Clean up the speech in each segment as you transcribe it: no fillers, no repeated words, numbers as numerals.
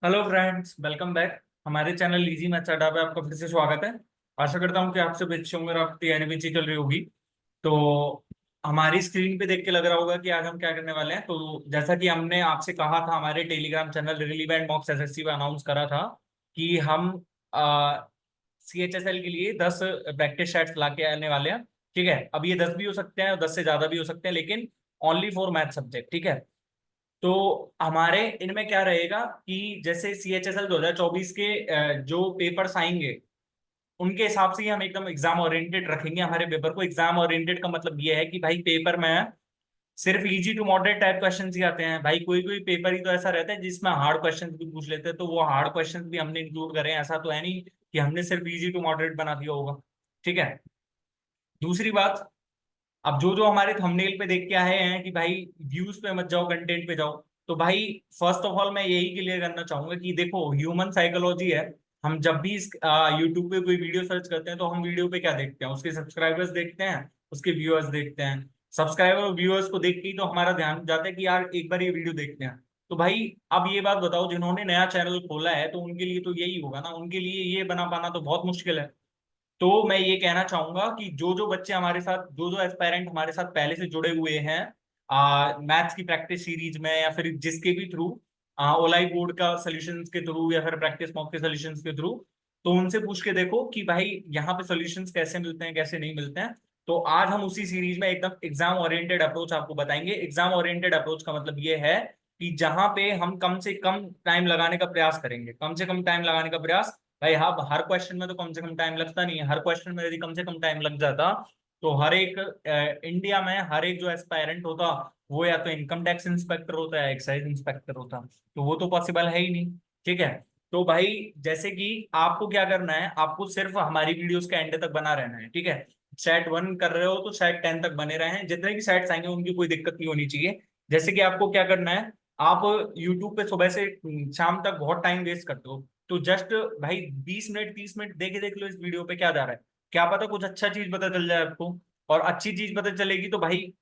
Hello friends, welcome back. हमारे channel easy maths अड्डा पे आपका फिर से स्वागत है। आशा करता हूँ कि आप सब अच्छे होंगे और आपकी तैयारी भी अच्छी चल रही होगी। तो हमारी स्क्रीन पे देख के लग रहा होगा कि आज हम क्या करने वाले हैं। तो जैसा कि हमने आपसे कहा था, हमारे टेलीग्राम चैनल रिलीवेंट मॉक्स एसएससी पे अनाउंस करा था कि हम CHSL के लिए 10 प्रैक्टिस सेट्स ला के आने वाले हैं। ठीक है, अब ये 10 भी हो सकते हैं और 10 से ज्यादा भी हो सकते हैं, लेकिन ओनली फॉर मैथ सब्जेक्ट। ठीक है। तो हमारे इनमें क्या रहेगा कि जैसे CHSL 2024 के जो पेपर्स आएंगे उनके हिसाब से ही हम एकदम एग्जाम ओरिएंटेड रखेंगे हमारे पेपर को। एग्जाम ओरिएंटेड का मतलब ये है कि भाई पेपर में सिर्फ easy to moderate type question ही आते हैं। भाई कोई कोई पेपर ही तो ऐसा रहता है जिसमें हार्ड क्वेश्चन भी पूछ लेते हैं, तो वो हार्ड क्वेश्चन भी हमने इंक्लूड करें। ऐसा तो है नहीं कि हमने सिर्फ इजी टू मॉडरेट बना दिया होगा। ठीक है। दूसरी बात, अब जो जो हमारे थंबनेल पे देख के आए हैं कि भाई व्यूज पे मत जाओ, कंटेंट पे जाओ, तो भाई फर्स्ट ऑफ ऑल मैं यही क्लियर करना चाहूंगा कि देखो, ह्यूमन साइकोलॉजी है। हम जब भी इस यूट्यूब पे कोई वीडियो सर्च करते हैं तो हम वीडियो पे क्या देखते हैं? उसके सब्सक्राइबर्स देखते हैं, उसके व्यूअर्स देखते हैं। सब्सक्राइबर और व्यूअर्स को देख के ही तो हमारा ध्यान जाता है कि यार एक बार ये वीडियो देखते हैं। तो भाई अब ये बात बताओ, जिन्होंने नया चैनल खोला है तो उनके लिए तो यही होगा ना, उनके लिए ये बना पाना तो बहुत मुश्किल है। तो मैं ये कहना चाहूंगा कि जो जो बच्चे हमारे साथ, जो जो एस्पायरेंट हमारे साथ पहले से जुड़े हुए हैं मैथ्स की प्रैक्टिस सीरीज में, या फिर जिसके भी थ्रू ओलाई बोर्ड का सॉल्यूशंस के थ्रू या फिर प्रैक्टिस मॉक के सॉल्यूशंस के थ्रू, तो उनसे पूछ के देखो कि भाई यहाँ पे सॉल्यूशंस कैसे मिलते हैं, कैसे नहीं मिलते हैं। तो आज हम उसी सीरीज में एकदम एग्जाम ओरिएंटेड अप्रोच आपको बताएंगे। एग्जाम ओरिएंटेड अप्रोच का मतलब ये है कि जहां पे हम कम से कम टाइम लगाने का प्रयास करेंगे, कम से कम टाइम लगाने का प्रयास। भाई हाँ, हर क्वेश्चन में तो कम से कम टाइम लगता नहीं है। हर क्वेश्चन में यदि कम से कम टाइम लग जाता तो हर एक इंडिया में हर एक जो एस्पायरेंट होता वो या तो इनकम टैक्स इंस्पेक्टर होता है, एक्साइज इंस्पेक्टर होता। तो वो तो पॉसिबल है ही नहीं। ठीक है। तो भाई जैसे कि आपको क्या करना है, आपको सिर्फ हमारी वीडियोस के एंड तक बना रहना है। ठीक है। सेट 1 कर रहे हो तो सेट 10 तक बने रहे हैं, जितने भी सेट्स आएंगे उनकी कोई दिक्कत नहीं होनी चाहिए। जैसे कि आपको क्या करना है, आप यूट्यूब पे सुबह से शाम तक बहुत टाइम वेस्ट करते हो, तो जस्ट भाई 20 मिनट 30 मिनट देख लो इस वीडियो पे क्या जा रहा है। क्या पता कुछ अच्छा चीज पता चल जाए आपको। और अच्छी चीज पता चलेगी तो भाई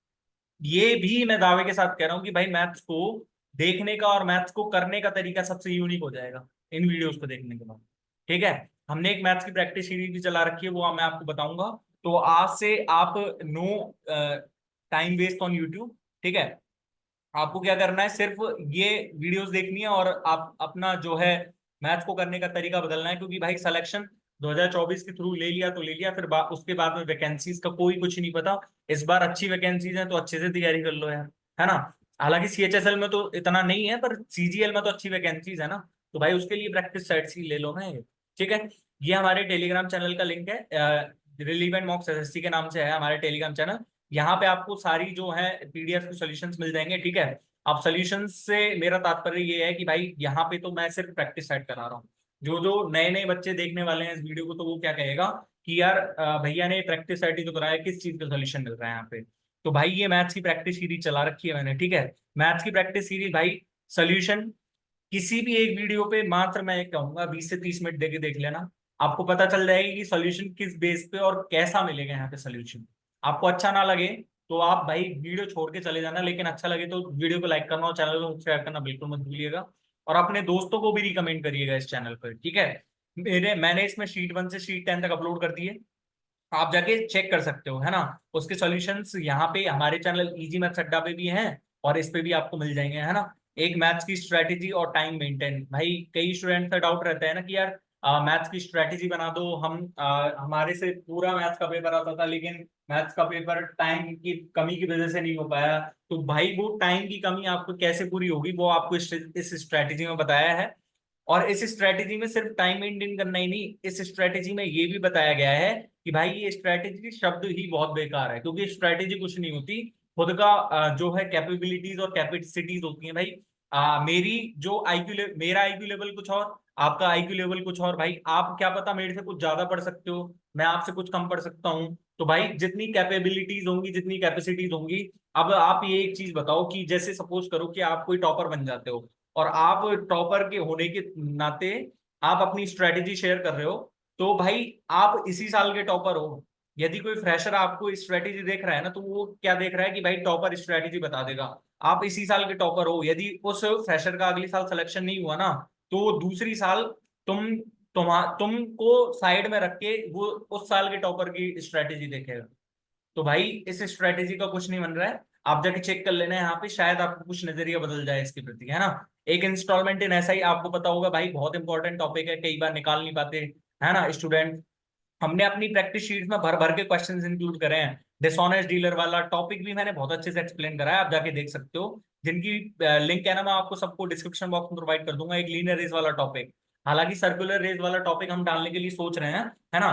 ये भी मैं दावे के साथ कह रहा हूँ कि भाई मैथ्स को देखने का और मैथ्स को करने का तरीका सबसे यूनिक हो जाएगा इन वीडियोस को देखने के बाद। ठीक है। हमने एक मैथ्स की प्रैक्टिस सीरीज भी चला रखी है, वो मैं आपको बताऊंगा। तो आज से आप no time waste on YouTube. ठीक है। आपको क्या करना है, सिर्फ ये वीडियोस देखनी है और आप अपना जो है मैथ्स को करने का तरीका बदलना है। क्योंकि भाई सिलेक्शन 2024 के थ्रू ले लिया तो ले लिया, फिर उसके बाद में वैकेंसीज का कोई कुछ नहीं पता। इस बार अच्छी वैकेंसीज हैं तो अच्छे से तैयारी कर लो यार, है ना। हालांकि CHSL में तो इतना नहीं है, पर CGL में तो अच्छी वैकेंसीज है ना। तो भाई उसके लिए प्रैक्टिस सेट्स ही ले लो ना ये। ठीक है। ये हमारे टेलीग्राम चैनल का लिंक है, रिलीवेंट मॉक्स एसएससी के नाम से है हमारे टेलीग्राम चैनल। यहाँ पे आपको सारी जो है PDF के सॉल्यूशंस मिल जाएंगे। ठीक है। अब सॉल्यूशंस से मेरा तात्पर्य ये है कि भाई यहाँ पे तो मैं सिर्फ प्रैक्टिस सेट करा रहा हूँ। जो जो नए नए बच्चे देखने वाले हैं इस वीडियो को, तो वो क्या कहेगा कि यार भैया ने प्रैक्टिस सेट ही तो कराया, किस चीज का सोल्यूशन मिल रहा है यहाँ पे। तो भाई ये मैथ्स की प्रैक्टिस सीरीज चला रखी है मैंने। ठीक है। मैथ्स की प्रैक्टिस सीरीज भाई, सोल्यूशन किसी भी एक वीडियो पे मात्र मैं एक कहूंगा 20 से 30 मिनट देके देख लेना। आपको पता चल जाएगी कि सॉल्यूशन किस बेस पे और कैसा मिलेगा यहाँ पे सॉल्यूशन। आपको अच्छा ना लगे तो आप भाई वीडियो छोड़ के चले जाना, लेकिन अच्छा लगे तो वीडियो को लाइक करना और चैनल को सब्सक्राइब करना बिल्कुल मत भूलिएगा। और अपने दोस्तों को भी रिकमेंड करिएगा इस चैनल पर। ठीक है। मैंने इसमें शीट 1 से शीट 10 तक अपलोड कर दिए, आप जाके चेक कर सकते हो, है ना। उसके सॉल्यूशंस यहाँ पे हमारे चैनल इजी मैथ्स अड्डा पे भी हैं और इस पे भी आपको मिल जाएंगे, है ना। एक मैथ्स की स्ट्रेटेजी और टाइम मेंटेन। भाई कई स्टूडेंट का डाउट रहता है ना कि यार मैथ्स की स्ट्रेटेजी बना दो। हमारे से पूरा मैथ्स का पेपर आता था, लेकिन मैथ्स का पेपर टाइम की कमी की वजह से नहीं हो पाया। तो भाई वो टाइम की कमी आपको कैसे पूरी होगी, वो आपको इस स्ट्रेटेजी में बताया है। और इस स्ट्रेटेजी में सिर्फ टाइम मेंटेन करना ही नहीं, इस स्ट्रेटेजी में ये भी बताया गया है कि भाई ये स्ट्रेटेजी शब्द ही बहुत बेकार है, क्योंकि स्ट्रेटेजी कुछ नहीं होती। खुद का जो है कैपेबिलिटीज और कैपेसिटीज होती हैं भाई। मेरी जो मेरा आईक्यू लेवल कुछ और, आपका आईक्यू लेवल कुछ और। भाई आप क्या पता मेरे से कुछ ज्यादा पढ़ सकते हो, मैं आपसे कुछ कम पढ़ सकता हूँ। तो भाई जितनी कैपेबिलिटीज होंगी, जितनी कैपेसिटीज होंगी। अब आप ये एक चीज बताओ कि जैसे सपोज करो कि आप कोई टॉपर बन जाते हो, और आप टॉपर के होने के नाते आप अपनी स्ट्रेटेजी शेयर कर रहे हो। तो भाई आप इसी साल के टॉपर हो। यदि कोई फ्रेशर आपको स्ट्रेटेजी देख रहा है ना, तो वो क्या देख रहा है कि भाई टॉपर स्ट्रेटेजी बता देगा। आप इसी साल के टॉपर हो, यदि उस फ्रेशर का अगले साल सिलेक्शन नहीं हुआ ना, तो दूसरी साल तुम तुमको साइड में रख के वो उस साल के टॉपर की स्ट्रेटेजी देखेगा। तो भाई इस स्ट्रेटेजी का कुछ नहीं बन रहा है, आप जाके चेक कर लेना यहाँ पे, शायद आपको कुछ नजरिया बदल जाए इसके प्रति, है ना। एक इंस्टॉलमेंट इन ऐसा ही, आपको पता होगा भाई, बहुत इंपॉर्टेंट टॉपिक है, कई बार निकाल नहीं पाते, है ना स्टूडेंट। हमने अपनी प्रैक्टिस शीट में भर भर के क्वेश्चंस इंक्लूड करे हैं। डिसऑनेस्ट डीलर वाला टॉपिक भी मैंने बहुत अच्छे से एक्सप्लेन करा है, आप जाके देख सकते हो। जिनकी लिंक है ना, मैं आपको सबको डिस्क्रिप्शन बॉक्स में प्रोवाइड कर दूंगा। एक लीनियर रेस वाला टॉपिक, हालांकि सर्कुलर रेस वाला टॉपिक हम डालने के लिए सोच रहे हैं, है ना।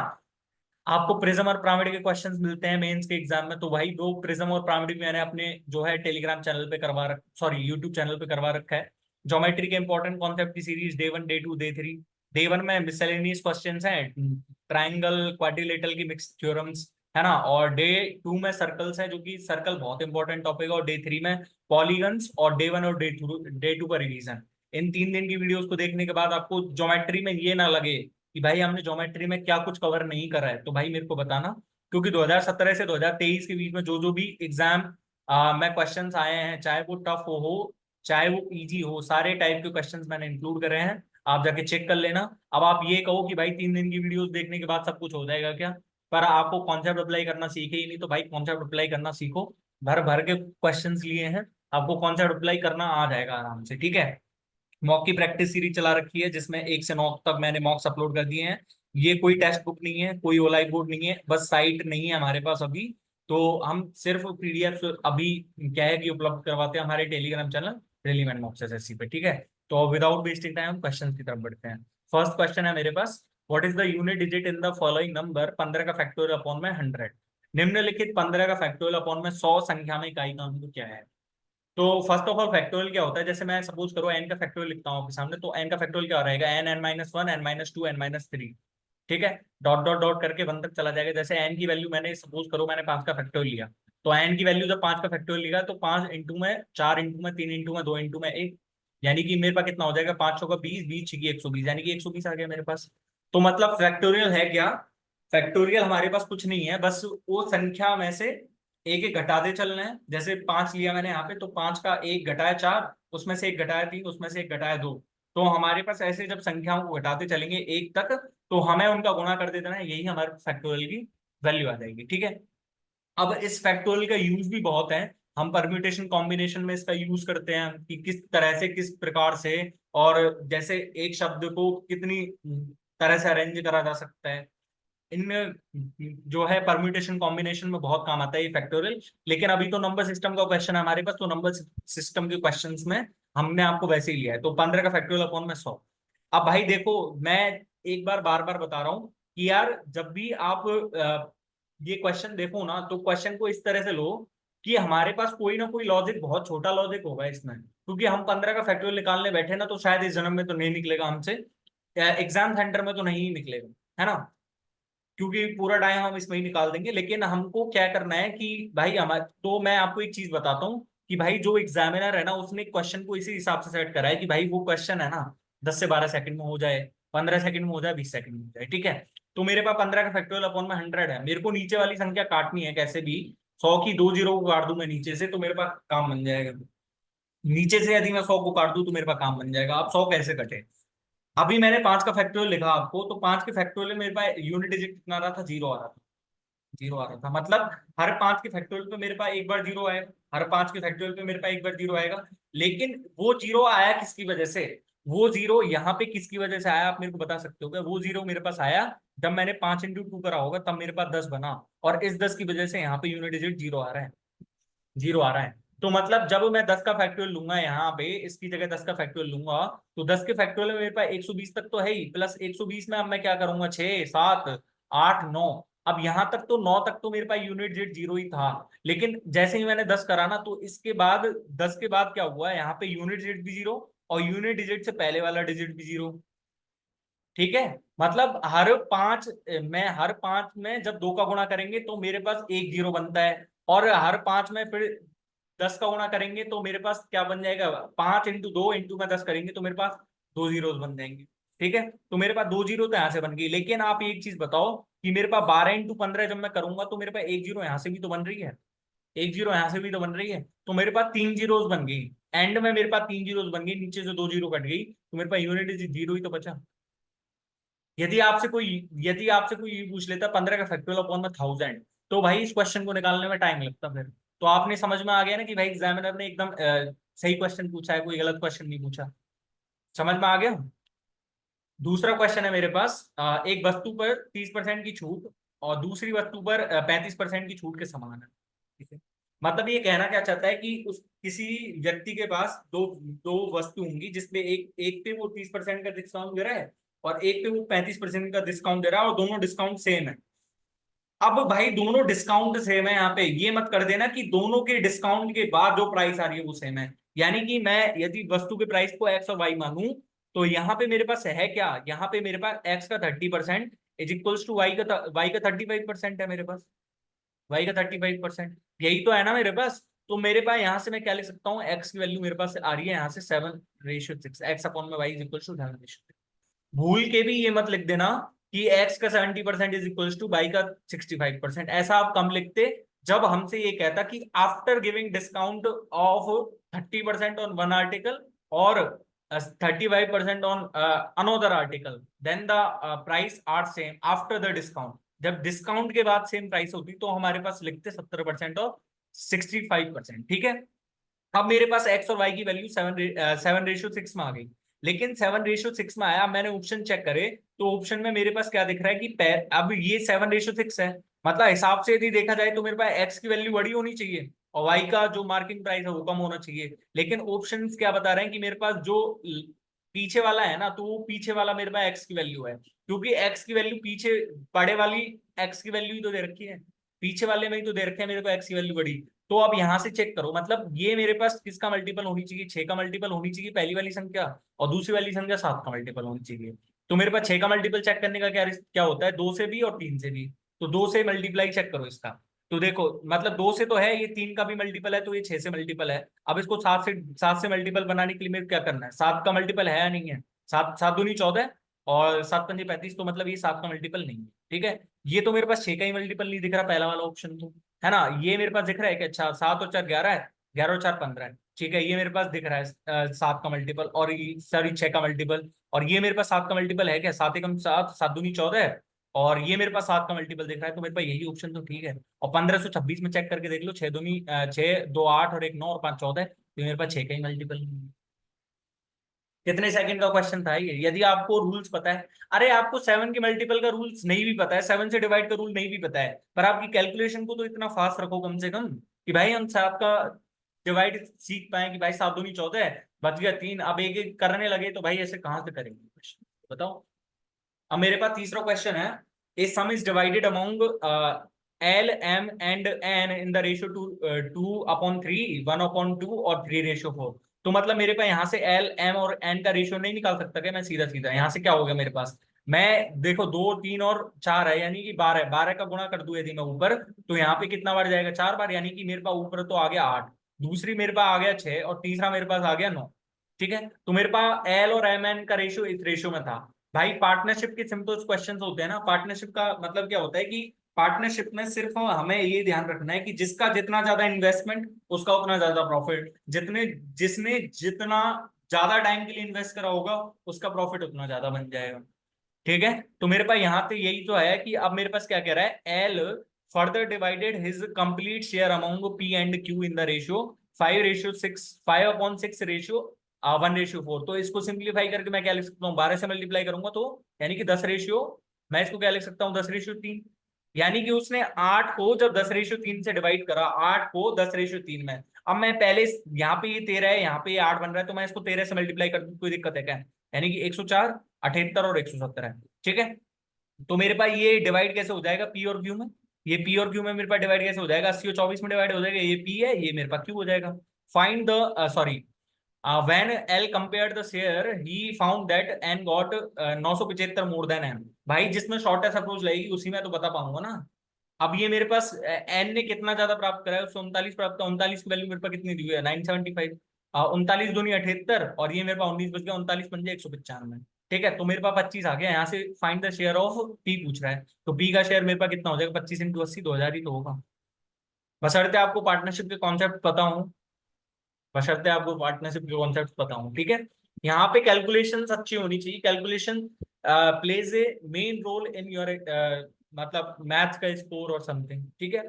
आपको प्रिज्म और पिरामिड के क्वेश्चंस मिलते हैं मेंस के एग्जाम में, तो भाई वो प्रिज्म और पिरामिड मैंने अपने जो है टेलीग्राम चैनल पे करवा रख सॉरी यूट्यूब चैनल पे करवा रखा है। ज्योमेट्री के इंपॉर्टेंट कॉन्सेप्ट की series day 1 day 2 day 3। Day 1 में मिसलेनियस क्वेश्चंस हैं, ट्राइंगल क्वाड्रिलेटरल की मिक्स थ्योरम्स, है ना। और डे 2 में सर्कल्स है, जो कि सर्कल बहुत इंपॉर्टेंट टॉपिक है। और डे 3 में पॉलीगन्स, और डे 1 और डे 2 का रिवीजन। इन 3 दिन की वीडियोस को देखने के बाद आपको ज्योमेट्री में ये ना लगे कि भाई हमने ज्योमेट्री में क्या कुछ कवर नहीं करा है, तो भाई मेरे को बताना। क्योंकि 2017 से 2023 के बीच में जो जो भी एग्जाम में क्वेश्चंस आए हैं, चाहे वो टफ हो चाहे वो इजी हो, सारे टाइप के क्वेश्चंस मैंने इंक्लूड करे हैं। आप जाके चेक कर लेना। अब आप ये कहो कि भाई 3 दिन की वीडियोस देखने के बाद सब कुछ हो जाएगा क्या, पर आपको कॉन्सेप्ट अप्लाई करना सीखे ही नहीं, तो भाई कॉन्सेप्ट अप्लाई करना सीखो। भर भर के क्वेश्चंस लिए हैं, आपको कॉन्सेप्ट अप्लाई करना आ जाएगा आराम से, ठीक है। मॉक की प्रैक्टिस सीरीज चला रखी है, जिसमें 1 से 9 तक मैंने मॉक्स अपलोड कर दिए हैं। ये कोई टेक्स्ट बुक नहीं है, कोई ओलाइट बोर्ड नहीं है, बस साइट नहीं है हमारे पास अभी। तो हम सिर्फ पीडीएफ अभी क्या है कि उपलब्ध करवाते हैं हमारे Telegram channel relevant mocks SSC पे, ठीक है। तो विदाउट वेस्टिंग टाइम हम क्वेश्चन की तरफ बढ़ते हैं। फर्स्ट क्वेश्चन है मेरे पास, what is the unit digit in the following number? 15 का फैक्टोरियल अपॉन में 100। निम्नलिखित 15 का फैक्टोरियल अपॉन में 100 संख्या में इकाई का अंक क्या है? तो फर्स्ट ऑफ ऑल फैक्टोरियल क्या होता है, जैसे मैं सपोज करो एन का फैक्टोरियल लिखता हूँ आपके सामने, तो एन का फैक्टोरियल क्या रहेगा? N, n-1, n-2, n-3। ठीक है, डॉट डॉट डॉट करके 1 तक चला जाएगा। जैसे एन की वैल्यू मैंने सपोज करो मैंने 5 का फैक्टोरियल लिया, तो एन की वैल्यू जब 5 का फैक्टोरियल लिया तो 5 इंटू में 4 इंटू में 3 इंटू में 2 इंटू में 1, यानी कि मेरे पास कितना हो जाएगा? 5 का 20, 20 छकी 120, यानी कि 120 आ गया मेरे पास। तो मतलब फैक्टोरियल है क्या? फैक्टोरियल हमारे पास कुछ नहीं है, बस वो संख्या में से एक एक घटाते चलना है। जैसे 5 लिया मैंने यहाँ पे, तो 5 का 1 घटाया 4, उसमें से 1 घटाया 3, उसमें से 1 घटाया 2। तो हमारे पास ऐसे जब संख्याओं को घटाते चलेंगे 1 तक, तो हमें उनका गुणा कर देना है, यही हमारे फैक्टोरियल की वैल्यू आ जाएगी, ठीक है। अब इस फैक्टोरियल का यूज भी बहुत है, हम परम्यूटेशन कॉम्बिनेशन में इसका यूज करते हैं कि किस तरह से किस प्रकार से, और जैसे एक शब्द को कितनी तरह से अरेंज करा जा सकता है। इनमें जो है परम्यूटेशन कॉम्बिनेशन में बहुत काम आता है ये फैक्टोरियल। लेकिन अभी तो नंबर सिस्टम का क्वेश्चन है हमारे पास, तो नंबर सिस्टम के क्वेश्चंस में हमने आपको वैसे ही लिया है। तो 15 का फैक्टोरियल अपॉन में 100। अब भाई देखो, मैं एक बार बार बता रहा हूँ कि यार जब भी आप ये क्वेश्चन देखो ना, तो क्वेश्चन को इस तरह से लो कि हमारे पास कोई ना कोई लॉजिक, बहुत छोटा लॉजिक होगा इसमें, क्योंकि हम 15 का फैक्टोरियल निकालने बैठे ना, तो शायद इस जन्म में तो नहीं निकलेगा हमसे, एग्जाम सेंटर में तो नहीं निकलेगा, है ना। क्योंकि पूरा टाइम हम इसमें ही निकाल देंगे। लेकिन हमको क्या करना है कि भाई हमारे, तो मैं आपको एक चीज बताता हूँ कि भाई जो एग्जामिनर है ना, उसने क्वेश्चन को इसी हिसाब से सेट करा है कि भाई वो क्वेश्चन है ना 10 से 12 सेकंड में हो जाए, 15 सेकंड में हो जाए, 20 सेकंड में हो जाए, ठीक है। तो मेरे पास 15 का फैक्टोरियल अपॉन में 100 है, मेरे को नीचे वाली संख्या काटनी है कैसे भी। 100 की 2 जीरो को काट दूं मैं नीचे से, तो मेरे पास काम बन जाएगा। नीचे से यदि मैं 100 को काट दूं तो मेरे पास काम बन जाएगा। अब 100 कैसे कटे? अभी मैंने 5 का फैक्टोरियल लिखा आपको, तो 5 के फैक्टोरियल में मेरे पास यूनिट डिजिट कितना आ रहा था? 0 आ रहा था। 0 आ रहा था, मतलब हर 5 के फैक्टोरियल पे मेरे पास एक बार 0 आएगा, हर 5 के फैक्टोरियल पे मेरे पास एक बार 0 आएगा। लेकिन वो 0 आया किसकी वजह से? वो 0 यहाँ पे किसकी वजह से आया, आप मेरे को बता सकते हो क्या? वो 0 मेरे पास आया जब मैंने 5 इंटू 2 करा होगा, तब मेरे पास 10 बना, और इस 10 की वजह से यहाँ पे यूनिट डिजिट 0 आ रहा है। 0 आ रहा है। तो मतलब जब मैं 10 का फैक्टोरियल लूंगा यहाँ पे, इसकी जगह 10 का फैक्टोरियल लूंगा, तो 10 के फैक्टोरियल में मेरे पास 120 तक तो है ही, प्लस 120 में अब मैं क्या करूंगा? 6, 7, 8, 9। अब यहां तक तो 9 तक तो मेरे पास यूनिट डिजिट 0 ही था। लेकिन जैसे ही मैंने 10 करा ना, तो इसके बाद 10 के बाद क्या हुआ? यहाँ पे यूनिट डिजिट भी 0, और यूनिट डिजिट से पहले वाला डिजिट भी 0। ठीक है, मतलब हर पांच में जब 2 का गुणा करेंगे तो मेरे पास एक 0 बनता है, और हर 5 में फिर 10 का गुणा करेंगे तो मेरे पास क्या बन जाएगा? 5 इंटू 2 इंटू में 10 करेंगे तो मेरे पास 2 जीरोस बन जाएंगे। ठीक है, तो मेरे पास 2 जीरो तो यहाँ से बन गई। लेकिन आप एक चीज बताओ कि मेरे पास 12 इंटू 15 जब मैं करूंगा, तो मेरे पास एक 0 यहाँ से भी तो बन रही है, एक 0 यहाँ से भी तो बन रही है, तो मेरे पास 3 जीरोस बन गई। एंड में मेरे पास 3 जीरोस बन गई, नीचे से 2 जीरो कट गई, तो मेरे पास यूनिट जीरो ही तो बचा। यदि आपसे कोई ये पूछ लेता 15 का फैक्टोरियल अपॉन में 1000, तो भाई इस क्वेश्चन को निकालने में टाइम लगता फिर। तो आपने समझ में आ गया ना कि भाई एग्जामिनर ने एकदम सही क्वेश्चन पूछा है, कोई गलत क्वेश्चन नहीं पूछा। समझ में आ गया। दूसरा क्वेश्चन है मेरे पास, एक वस्तु पर 30% की छूट और दूसरी वस्तु पर 35% की छूट के समान है। ठीक है, मतलब ये कहना क्या चाहता है कि उस किसी व्यक्ति के पास दो दो वस्तु होंगी, जिसमें एक एक पे वो 30% का डिस्काउंट दे रहा है और एक पे वो 35% का डिस्काउंट दे रहा है, और दोनों डिस्काउंट सेम है। अब भाई दोनों डिस्काउंट सेम है, यहाँ पे ये मत कर देना कि दोनों के डिस्काउंट के बाद जो प्राइस आ रही है वो सेम है। यानी कि मैं यदि वस्तु के प्राइस को एक्स और वाई मानूं, तो यहाँ पे मेरे पास है क्या, यहाँ पे मेरे पास एक्स का 30% इज इक्वल्स टू वाई का 35% है मेरे पास। वाई का 35%, यही तो है ना मेरे पास। तो मेरे पास यहाँ से मैं क्या लिख सकता हूँ, एक्स की वैल्यू मेरे पास आ रही है यहाँ से 7:6, एक्स अपॉन में वाई इज इक्वल टू 7:6। भूल के भी ये मत लिख देना कि एक्स का 70% इज इक्वल टू वाई का 65%, ऐसा आप कम लिखते जब हमसे ये कहता कि after giving discount of 30% on one article और 35% on another article, then the price are same after the discount. जब डिस्काउंट के बाद सेम प्राइस होती तो हमारे पास लिखते 70% और 65%। ठीक है, अब मेरे पास एक्स और वाई की वैल्यू 7:6 में आ गई। लेकिन 7:6 में आया, मैंने ऑप्शन चेक करे तो ऑप्शन में मेरे पास क्या दिख रहा है कि अब ये 7:6 है, मतलब हिसाब से यदि देखा जाए तो मेरे पास एक्स की वैल्यू बड़ी होनी चाहिए और वाई का जो मार्किंग प्राइस है वो कम होना चाहिए। लेकिन ऑप्शंस क्या बता रहे हैं कि मेरे पास जो पीछे वाला है ना, तो वो पीछे वाला मेरे पास एक्स की वैल्यू है, क्योंकि एक्स की वैल्यू पीछे बड़े वाली एक्स की वैल्यू ही तो दे रखी है, पीछे वाले में ही तो दे रखे है मेरे को एक्स की वैल्यू बड़ी। तो अब यहां से चेक करो, मतलब ये मेरे पास किसका मल्टीपल होनी चाहिए, 6 का मल्टीपल होनी चाहिए पहली वाली संख्या, और दूसरी वाली संख्या 7 का मल्टीपल होनी चाहिए। तो मेरे पास 6 का मल्टीपल चेक करने का क्या क्या होता है, 2 से भी और 3 से भी। तो 2 से मल्टीप्लाई चेक करो इसका, तो देखो मतलब 2 से तो है, ये 3 का भी मल्टीपल है, तो ये 6 से मल्टीपल है। अब इसको 7 से मल्टीपल बनाने के लिए मेरे को क्या करना है, 7 का मल्टीपल है या नहीं है, 7 7 दूनी 14 और 7 पंजे 35, तो मतलब ये 7 का मल्टीपल नहीं है। ठीक है, ये तो मेरे पास 6 का ही मल्टीपल नहीं दिख रहा पहला वाला ऑप्शन तो, है ना। ये मेरे पास दिख रहा है कि अच्छा 7 और 4 11 है, 11 और 4 15 है। ठीक है, ये मेरे पास दिख रहा है 7 का मल्टीपल, और सॉरी 6 का मल्टीपल, और ये मेरे पास 7 का मल्टीपल है क्या, 7 एकम 7, 7 दूनी 14 है, और ये मेरे पास 7 का मल्टीपल दिख रहा है, तो मेरे पास यही ऑप्शन तो ठीक है। और 1526 में चेक करके देख लो, 6 दूनी 6 2 8 और 1 9 और 5 14, तो मेरे पास 6 का ही मल्टीपल। कितने सेकंड का क्वेश्चन था ये, यदि आपको रूल्स पता है। अरे आपको 7 के मल्टीपल का रूल्स नहीं भी पता है, 7 से डिवाइड का रूल नहीं भी पता है, पर आपकी कैलकुलेशन को तो इतना फास्ट रखो कम से कम कि भाई हम 7 का डिवाइड सीख पाए कि भाई 7 दूनी 14 है, बच गया 3, अब एक एक करने लगे तो भाई ऐसे कहां से करेंगे क्वेश्चन, बताओ। अब मेरे पास तीसरा क्वेश्चन है, a sum is divided among L M and N in the ratio 2:3, 1/2 और 3:4। तो मतलब मेरे पास यहाँ से एल एम और एन का रेशियो नहीं निकाल सकता क्या मैं, सीधा सीधा यहाँ से क्या हो गया मेरे पास, मैं देखो 2 3 और 4 है यानी कि 12 12 का गुणा कर दूं यदि मैं ऊपर, तो यहाँ पे कितना बार जाएगा, 4 बार, यानी कि मेरे पास ऊपर तो आ गया 8, दूसरी मेरे पास आ गया 6 और तीसरा मेरे पास आ गया 9। ठीक है, तो मेरे पास एल और एम एन का रेशियो इस रेशियो में था। भाई पार्टनरशिप के सिंपल क्वेश्चंस होते हैं ना, पार्टनरशिप का मतलब क्या होता है कि पार्टनरशिप में सिर्फ हमें ये ध्यान रखना है कि जिसका जितना ज्यादा इन्वेस्टमेंट उसका उतना ज्यादा प्रॉफिट, जितने जिसने जितना ज्यादा टाइम के लिए इन्वेस्ट करा होगा उसका प्रॉफिट उतना ज्यादा बन जाएगा। ठीक है, तो मेरे पास यहाँ पे यही तो है कि अब मेरे पास क्या कह रहा है, L further divided his complete share among P and Q in the ratio 5:6, 5/6 ratio 1:4। तो इसको सिंप्लीफाई करके मैं क्या लिख सकता हूँ, 12 से मल्टीप्लाई करूंगा तो यानी कि 10 रेशियो, मैं इसको क्या लिख सकता हूँ, 10:3। यानी कि उसने 8 को जब 10:3 से डिवाइड करा, 8 को 10:3 में, अब मैं पहले यहाँ पे ये 13 है, यहाँ पे ये 8 बन रहा है, तो मैं इसको 13 से मल्टीप्लाई कर दूं, कोई दिक्कत है क्या, यानी कि 104, 78 और 170 है। ठीक है, तो मेरे पास ये डिवाइड कैसे हो जाएगा पी और क्यू में, ये पी और क्यू में मेरे पास डिवाइड कैसे हो जाएगा, 80 और 24 में डिवाइड हो जाएगा, ये पी है ये मेरे पास क्यू हो जाएगा। Find the sorry when L compared the share he found that N got 975 more than M। भाई जिसमें शॉर्टेस्ट अप्रोच लगेगी उसी में तो बता पाऊंगा ना। अब ये मेरे पास N ने कितना ज्यादा प्राप्त करा है, उससे 39 प्राप्त, 39 की वैल्यू मेरे पास कितनी दी हुई है, 975, 39 दूनी 78, और ये मेरे पास 19 बच गया, 39 पंजे 195। ठीक है, तो मेरे पास 25 आ गया, यहाँ से find the share of P पूछ रहा है, तो पी का शेयर मेरे पास कितना हो जाएगा, 25 × 80, 2000 ही तो होगा। बशर्ते आपको पार्टनरशिप के कॉन्सेप्ट पता हो, बशर्ते आपको पार्टनरशिप के कॉन्सेप्ट पता हो, ठीक है। यहाँ पे कैलकुलेशन अच्छी होनी चाहिए, calculation plays a main role in your मतलब मैथ का स्कोर और समथिंग, ठीक है।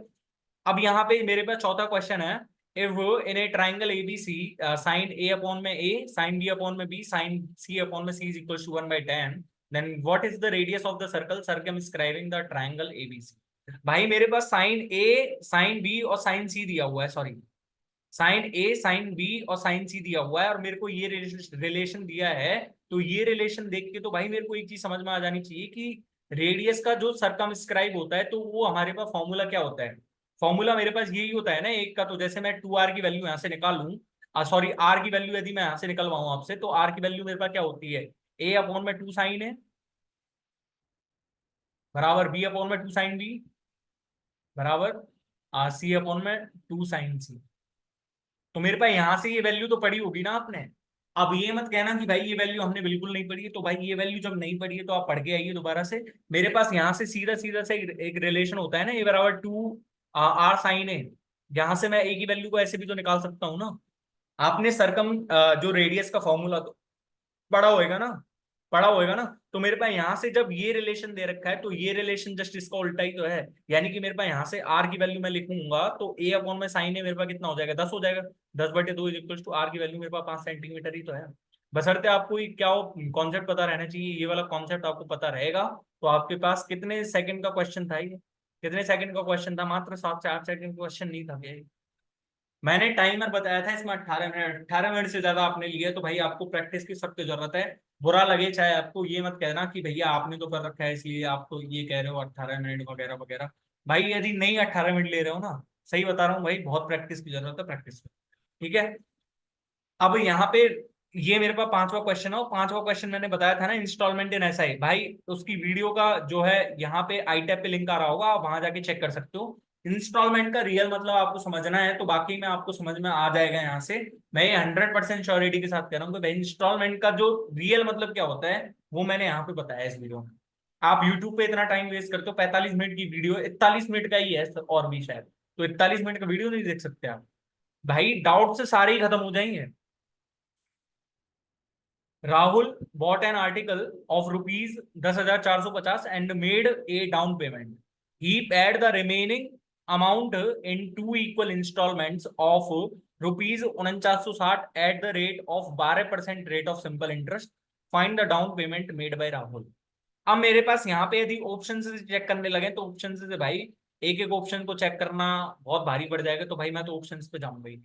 अब यहाँ पे मेरे पास चौथा क्वेश्चन है, if in a triangle ABC sine A upon में ए, साइन बी अपॉन में बी, साइन सी अपॉन में C is equal to 1/10, then what is the radius of the circle circumscribing the triangle ABC. भाई मेरे पास sine A, sine B और sine C दिया हुआ है, sorry sine A, sine B और sine C दिया हुआ है, और मेरे को ये रिलेशन दिया है। तो ये रिलेशन देख के तो भाई मेरे को एक चीज समझ में आ जानी चाहिए कि रेडियस का जो सरकमस्क्राइब होता है तो वो हमारे पास फॉर्मूला क्या होता है। फॉर्मूला मेरे पास यही होता है ना एक का, तो जैसे मैं 2r की वैल्यू यहाँ से निकाल लूँ, सॉरी आर की वैल्यू यदि मैं यहाँ से निकलवाऊँ आपसे, तो आर की वैल्यू मेरे पास क्या होती है, ए अपॉन में 2 साइन है बराबर बी अपॉन में 2 साइन बी बराबर सी अपॉन में 2 साइन सी। तो मेरे पास यहां से ये वैल्यू तो पढ़ी होगी ना आपने। अब ये मत कहना कि भाई ये वैल्यू हमने बिल्कुल नहीं पढ़ी है, तो भाई ये वैल्यू जब नहीं पढ़ी है तो आप पढ़ के आइए दोबारा से। मेरे पास यहाँ से सीधा सीधा से एक रिलेशन होता है ना, ए बराबर 2 आर साइन ए। यहाँ से मैं ए की वैल्यू को ऐसे भी तो निकाल सकता हूँ ना। आपने सरकम जो रेडियस का फॉर्मूला तो पढ़ा होएगा ना, पढ़ा होएगा ना। तो मेरे पास यहाँ से जब ये रिलेशन दे रखा है तो ये रिलेशन जस्ट इसका उल्टा ही तो है। यानी कि मेरे पास यहाँ से आर की वैल्यू मैं लिखूंगा तो ए अपॉन में साइन है मेरे पास कितना हो जाएगा, 10 हो जाएगा। 10/2 इज इक्वल टू आर की वैल्यू मेरे पास 5 सेंटीमीटर ही तो है। बशर्ते आपको क्या कॉन्सेप्ट पता रहना चाहिए, ये वाला कॉन्सेप्ट आपको पता रहेगा। तो आपके पास कितने सेकंड का क्वेश्चन था ये, कितने सेकंड का क्वेश्चन था, मात्र 7 से 8 सेकंड का क्वेश्चन नहीं था क्या ये? मैंने टाइमर बताया था इसमें 18 मिनट, 18 मिनट से ज्यादा आपने लिए तो भाई आपको प्रैक्टिस की सख्त जरूरत है। बुरा लगे चाहे आपको, ये मत कहना कि भैया आपने तो कर रखा है इसलिए आप तो ये कह रहे हो 18 मिनट वगैरह वगैरह। भाई यदि नहीं 18 मिनट ले रहे हो ना, सही बता रहा हूँ भाई, बहुत प्रैक्टिस की जरूरत है, प्रैक्टिस। ठीक है। अब यहाँ पे ये मेरे पास पांचवा क्वेश्चन है, और पांचवा क्वेश्चन मैंने बताया था ना, इंस्टॉलमेंट इन एसआई। भाई उसकी वीडियो का जो है यहाँ पे आई टैब पे लिंक आ रहा होगा, आप वहां जाके चेक कर सकते हो। इंस्टॉलमेंट का रियल मतलब आपको समझना है तो बाकी में आपको समझ में आ जाएगा यहाँ से। मैं ये 100% श्योरिटी के साथ कह रहा हूँ कि भाई इंस्टॉलमेंट का जो रियल मतलब क्या होता है वो मैंने यहाँ पे बताया इस वीडियो में। आप यूट्यूब पे इतना टाइम वेस्ट करते हो, 45 मिनट की वीडियो, 41 मिनट का ही है और भी शायद, तो 41 मिनट का वीडियो नहीं देख सकते आप। भाई डाउट से सारे ही खत्म हो जाएंगे। Rahul bought an article of rupees 10,450 and made a down payment. He paid the remaining amount in two equal installments of rupees 4960 at the rate of 12% rate of simple interest. Find the down payment made by Rahul. अब मेरे पास यहाँ पे यदि option से check करने लगे तो option से भाई एक एक ऑप्शन को चेक करना बहुत भारी पड़ जाएगा, तो भाई मैं तो ऑप्शन पे जाऊंगा ही।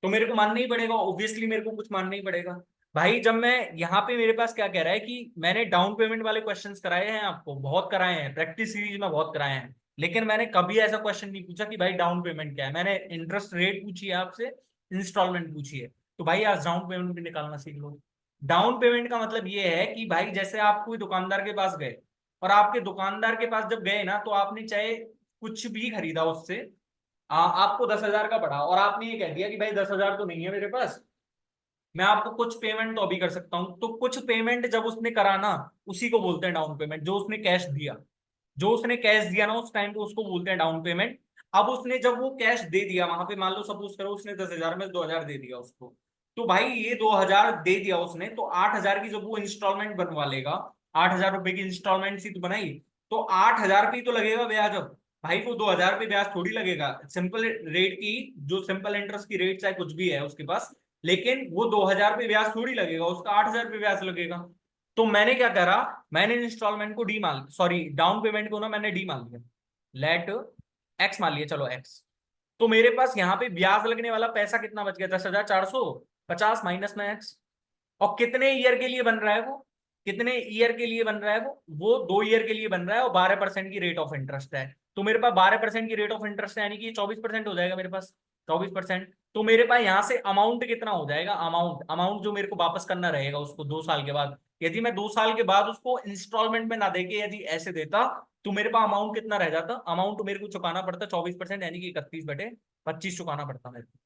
तो मेरे को मानना ही पड़ेगा, ऑब्वियसली मेरे को कुछ मानना ही पड़ेगा। भाई जब मैं यहाँ पे मेरे पास क्या कह रहा है कि मैंने डाउन पेमेंट वाले क्वेश्चंस कराए हैं, आपको बहुत कराए हैं, प्रैक्टिस सीरीज में बहुत कराए हैं, लेकिन मैंने कभी ऐसा क्वेश्चन नहीं पूछा कि भाई डाउन पेमेंट क्या है। मैंने इंटरेस्ट रेट पूछी है आपसे, इंस्टॉलमेंट पूछी है, तो भाई आज डाउन पेमेंट भी निकालना सीख लो। डाउन पेमेंट का मतलब ये है कि भाई जैसे आप कोई दुकानदार के पास गए, और आपके दुकानदार के पास जब गए ना तो आपने चाहे कुछ भी खरीदा उससे, आपको 10,000 का पड़ा, और आपने ये कह दिया कि भाई 10,000 तो नहीं है मेरे पास, मैं आपको कुछ पेमेंट तो अभी कर सकता हूं। तो कुछ पेमेंट जब उसने करा ना, उसी को बोलते हैं डाउन पेमेंट। जो उसने कैश दिया, जो उसने कैश दिया ना उस टाइम पे, उसको बोलते हैं डाउन पेमेंट। अब उसने जब वो कैश दे दिया वहां पे, मान लो सपोज करो उसने 10,000 में 2,000 दे दिया उसको, तो भाई ये 2,000 दे दिया उसने, तो 8,000 की जब वो इंस्टॉलमेंट बनवा लेगा, 8,000 रुपए की इंस्टॉलमेंट सी तो बनाई, तो 8,000 पे ही तो लगेगा ब्याज। अब भाई को 2,000 पे ब्याज थोड़ी लगेगा, सिंपल रेट की, जो सिंपल इंटरेस्ट की रेट चाहे कुछ भी है उसके पास, लेकिन वो 2,000 पे ब्याज थोड़ी लगेगा, उसका 8,000 पे ब्याज लगेगा। तो मैंने क्या करा, मैंने इंस्टॉलमेंट को डी मान, सॉरी डाउन पेमेंट को ना मैंने डी मान लिया, लेट एक्स मान लिया, चलो एक्स। तो मेरे पास यहाँ पे ब्याज लगने वाला पैसा कितना बच गया, 10,450 माइनस में एक्स। और कितने ईयर के लिए बन रहा है वो, कितने ईयर के लिए बन रहा है वो 2 ईयर के लिए बन रहा है, और 12% की रेट ऑफ इंटरेस्ट है। तो मेरे पास 12% की रेट ऑफ इंटरेस्ट है, यानी कि 24% हो जाएगा मेरे पास, 24%। तो मेरे पास यहाँ से अमाउंट कितना हो जाएगा, अमाउंट अमाउंट जो मेरे को वापस करना रहेगा उसको 2 साल के बाद, यदि मैं 2 साल के बाद उसको इंस्टॉलमेंट में ना देके यदि ऐसे देता, तो मेरे पास अमाउंट कितना रह जाता, अमाउंट मेरे को चुकाना पड़ता 24%, यानी कि 31/25 चुकाना पड़ता मेरे को।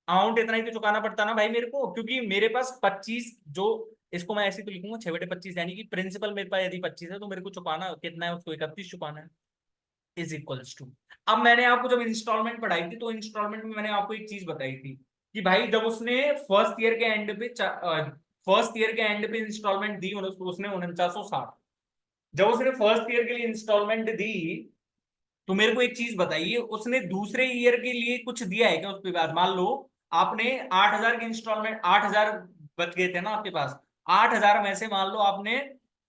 अमाउंट इतना ही तो चुकाना पड़ता ना भाई मेरे को, क्योंकि मेरे पास 25 जो, इसको मैं ऐसे तो लिखूंगा 6/25, यानी कि प्रिंसिपल मेरे पास यदि 25 है तो मेरे को चुकाना कितना है, उसको 31 चुकाना है, इज इक्वल्स टू। अब मैंने आपको जब इंस्टॉलमेंट पढ़ाई थी तो इंस्टॉलमेंट में मैंने आपको एक चीज बताई थी कि भाई जब उसने फर्स्ट ईयर के एंड पे इंस्टॉलमेंट दी उसने 4960, जब उसने फर्स्ट ईयर के लिए इंस्टॉलमेंट दी, तो मेरे को एक चीज बताइए, उसने दूसरे ईयर के लिए कुछ दिया है क्या उस पे ब्याज? मान लो आपने 8,000 की इंस्टॉलमेंट, 8,000 बच गए थे ना आपके पास, 8,000 में से मान लो आपने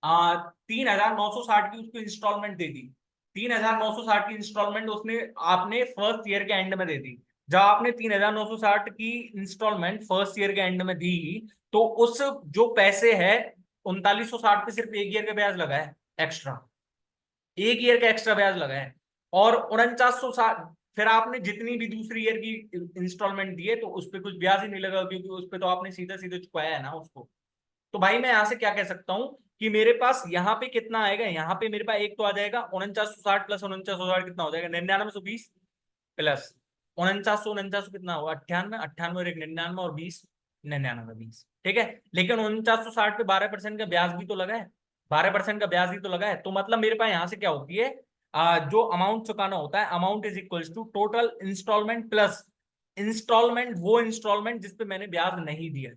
3,960 की उसको इंस्टॉलमेंट दे दी। 3,960 की इंस्टॉलमेंट उसने आपने फर्स्ट ईयर के एंड में दे दी। जब आपने 3,960 की इंस्टॉलमेंट फर्स्ट ईयर के एंड में दी, तो उस जो पैसे है 3,960 पे सिर्फ एक ईयर का ब्याज लगा है एक्स्ट्रा, एक ईयर का एक्स्ट्रा ब्याज लगा है। और 4960, फिर आपने जितनी भी दूसरी ईयर की इंस्टॉलमेंट दी है तो उस पर कुछ ब्याज ही नहीं लगा, क्योंकि उस पर तो आपने सीधा सीधा चुकाया है ना उसको। तो भाई मैं यहां से क्या कह सकता हूं कि मेरे पास यहाँ पे कितना आएगा, यहाँ पे मेरे पास एक तो आ जाएगा 4960 प्लस 4960 कितना हो जाएगा, 9920 प्लस 4949 कितना हुआ, 98, 98 और एक 99 और 20, 99 20, ठीक है। लेकिन 4960 पे 12% का ब्याज भी तो लगा है, 12% का ब्याज ही तो लगा है। तो मतलब मेरे पास यहाँ से क्या होती है, जो अमाउंट चुकाना होता है, amount is equals to total installment plus installment, वो इंस्टॉलमेंट जिसपे मैंने ब्याज नहीं दिया।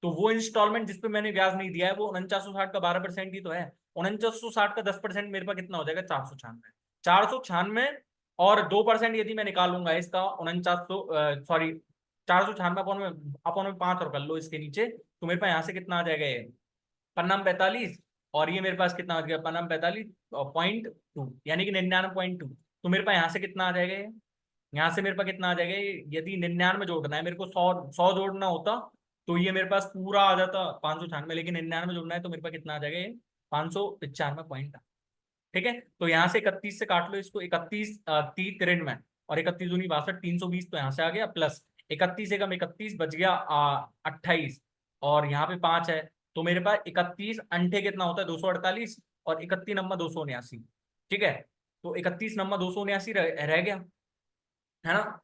तो वो इंस्टॉलमेंट जिसपे मैंने ब्याज नहीं दिया है वो 4960 का 12% ही तो है। 4960 का 10% मेरे पास कितना हो जाएगा, 496। 496 और 2% यदि मैं निकालूंगा इसका 4900, सॉरी 496 अपॉन में, अपॉन में 5 और कर लो इसके नीचे, तो मेरे पास यहाँ से कितना आ जाएगा, ये पन्नाम 45, और ये मेरे पास कितना आ गया, पन्नाम 45.2, यानी कि 99.2। तो मेरे पास यहाँ से कितना आ जाएगा, यहाँ से मेरे पास कितना आ जाएगा, यदि 99 जोड़ना है मेरे को, 100 जोड़ना होता तो ये मेरे पास पूरा आ जाता 596, लेकिन 99 जोड़ना है तो मेरे पास कितना आ जाएगा, ये 595 पॉइंट। ठीक है, तो यहाँ से 31 से काट लो इसको, 31 30 93 और 31 दूनी 62, 320 तो यहाँ से आ गया, प्लस 31 एकम 31 बच गया 28, और यहाँ पे 5 है। तो मेरे पास 31 अंठे कितना होता है, 248, और 31 नंबर 279, ठीक है। तो 31 नंबर 279 रह गया, है ना।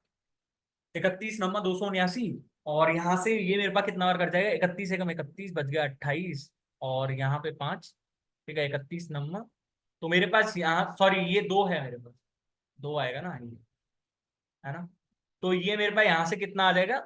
31 नंबर 279, और यहाँ से ये मेरे पास कितना बार कट जाएगा, 31 एकम 31 बच गया 28, और यहाँ पे 5, ठीक है, 31 नंबर। तो मेरे पास यहाँ, सॉरी ये 2 है मेरे पास, 2 आएगा ना ये, है ना। तो ये मेरे पास यहाँ से कितना आ जाएगा,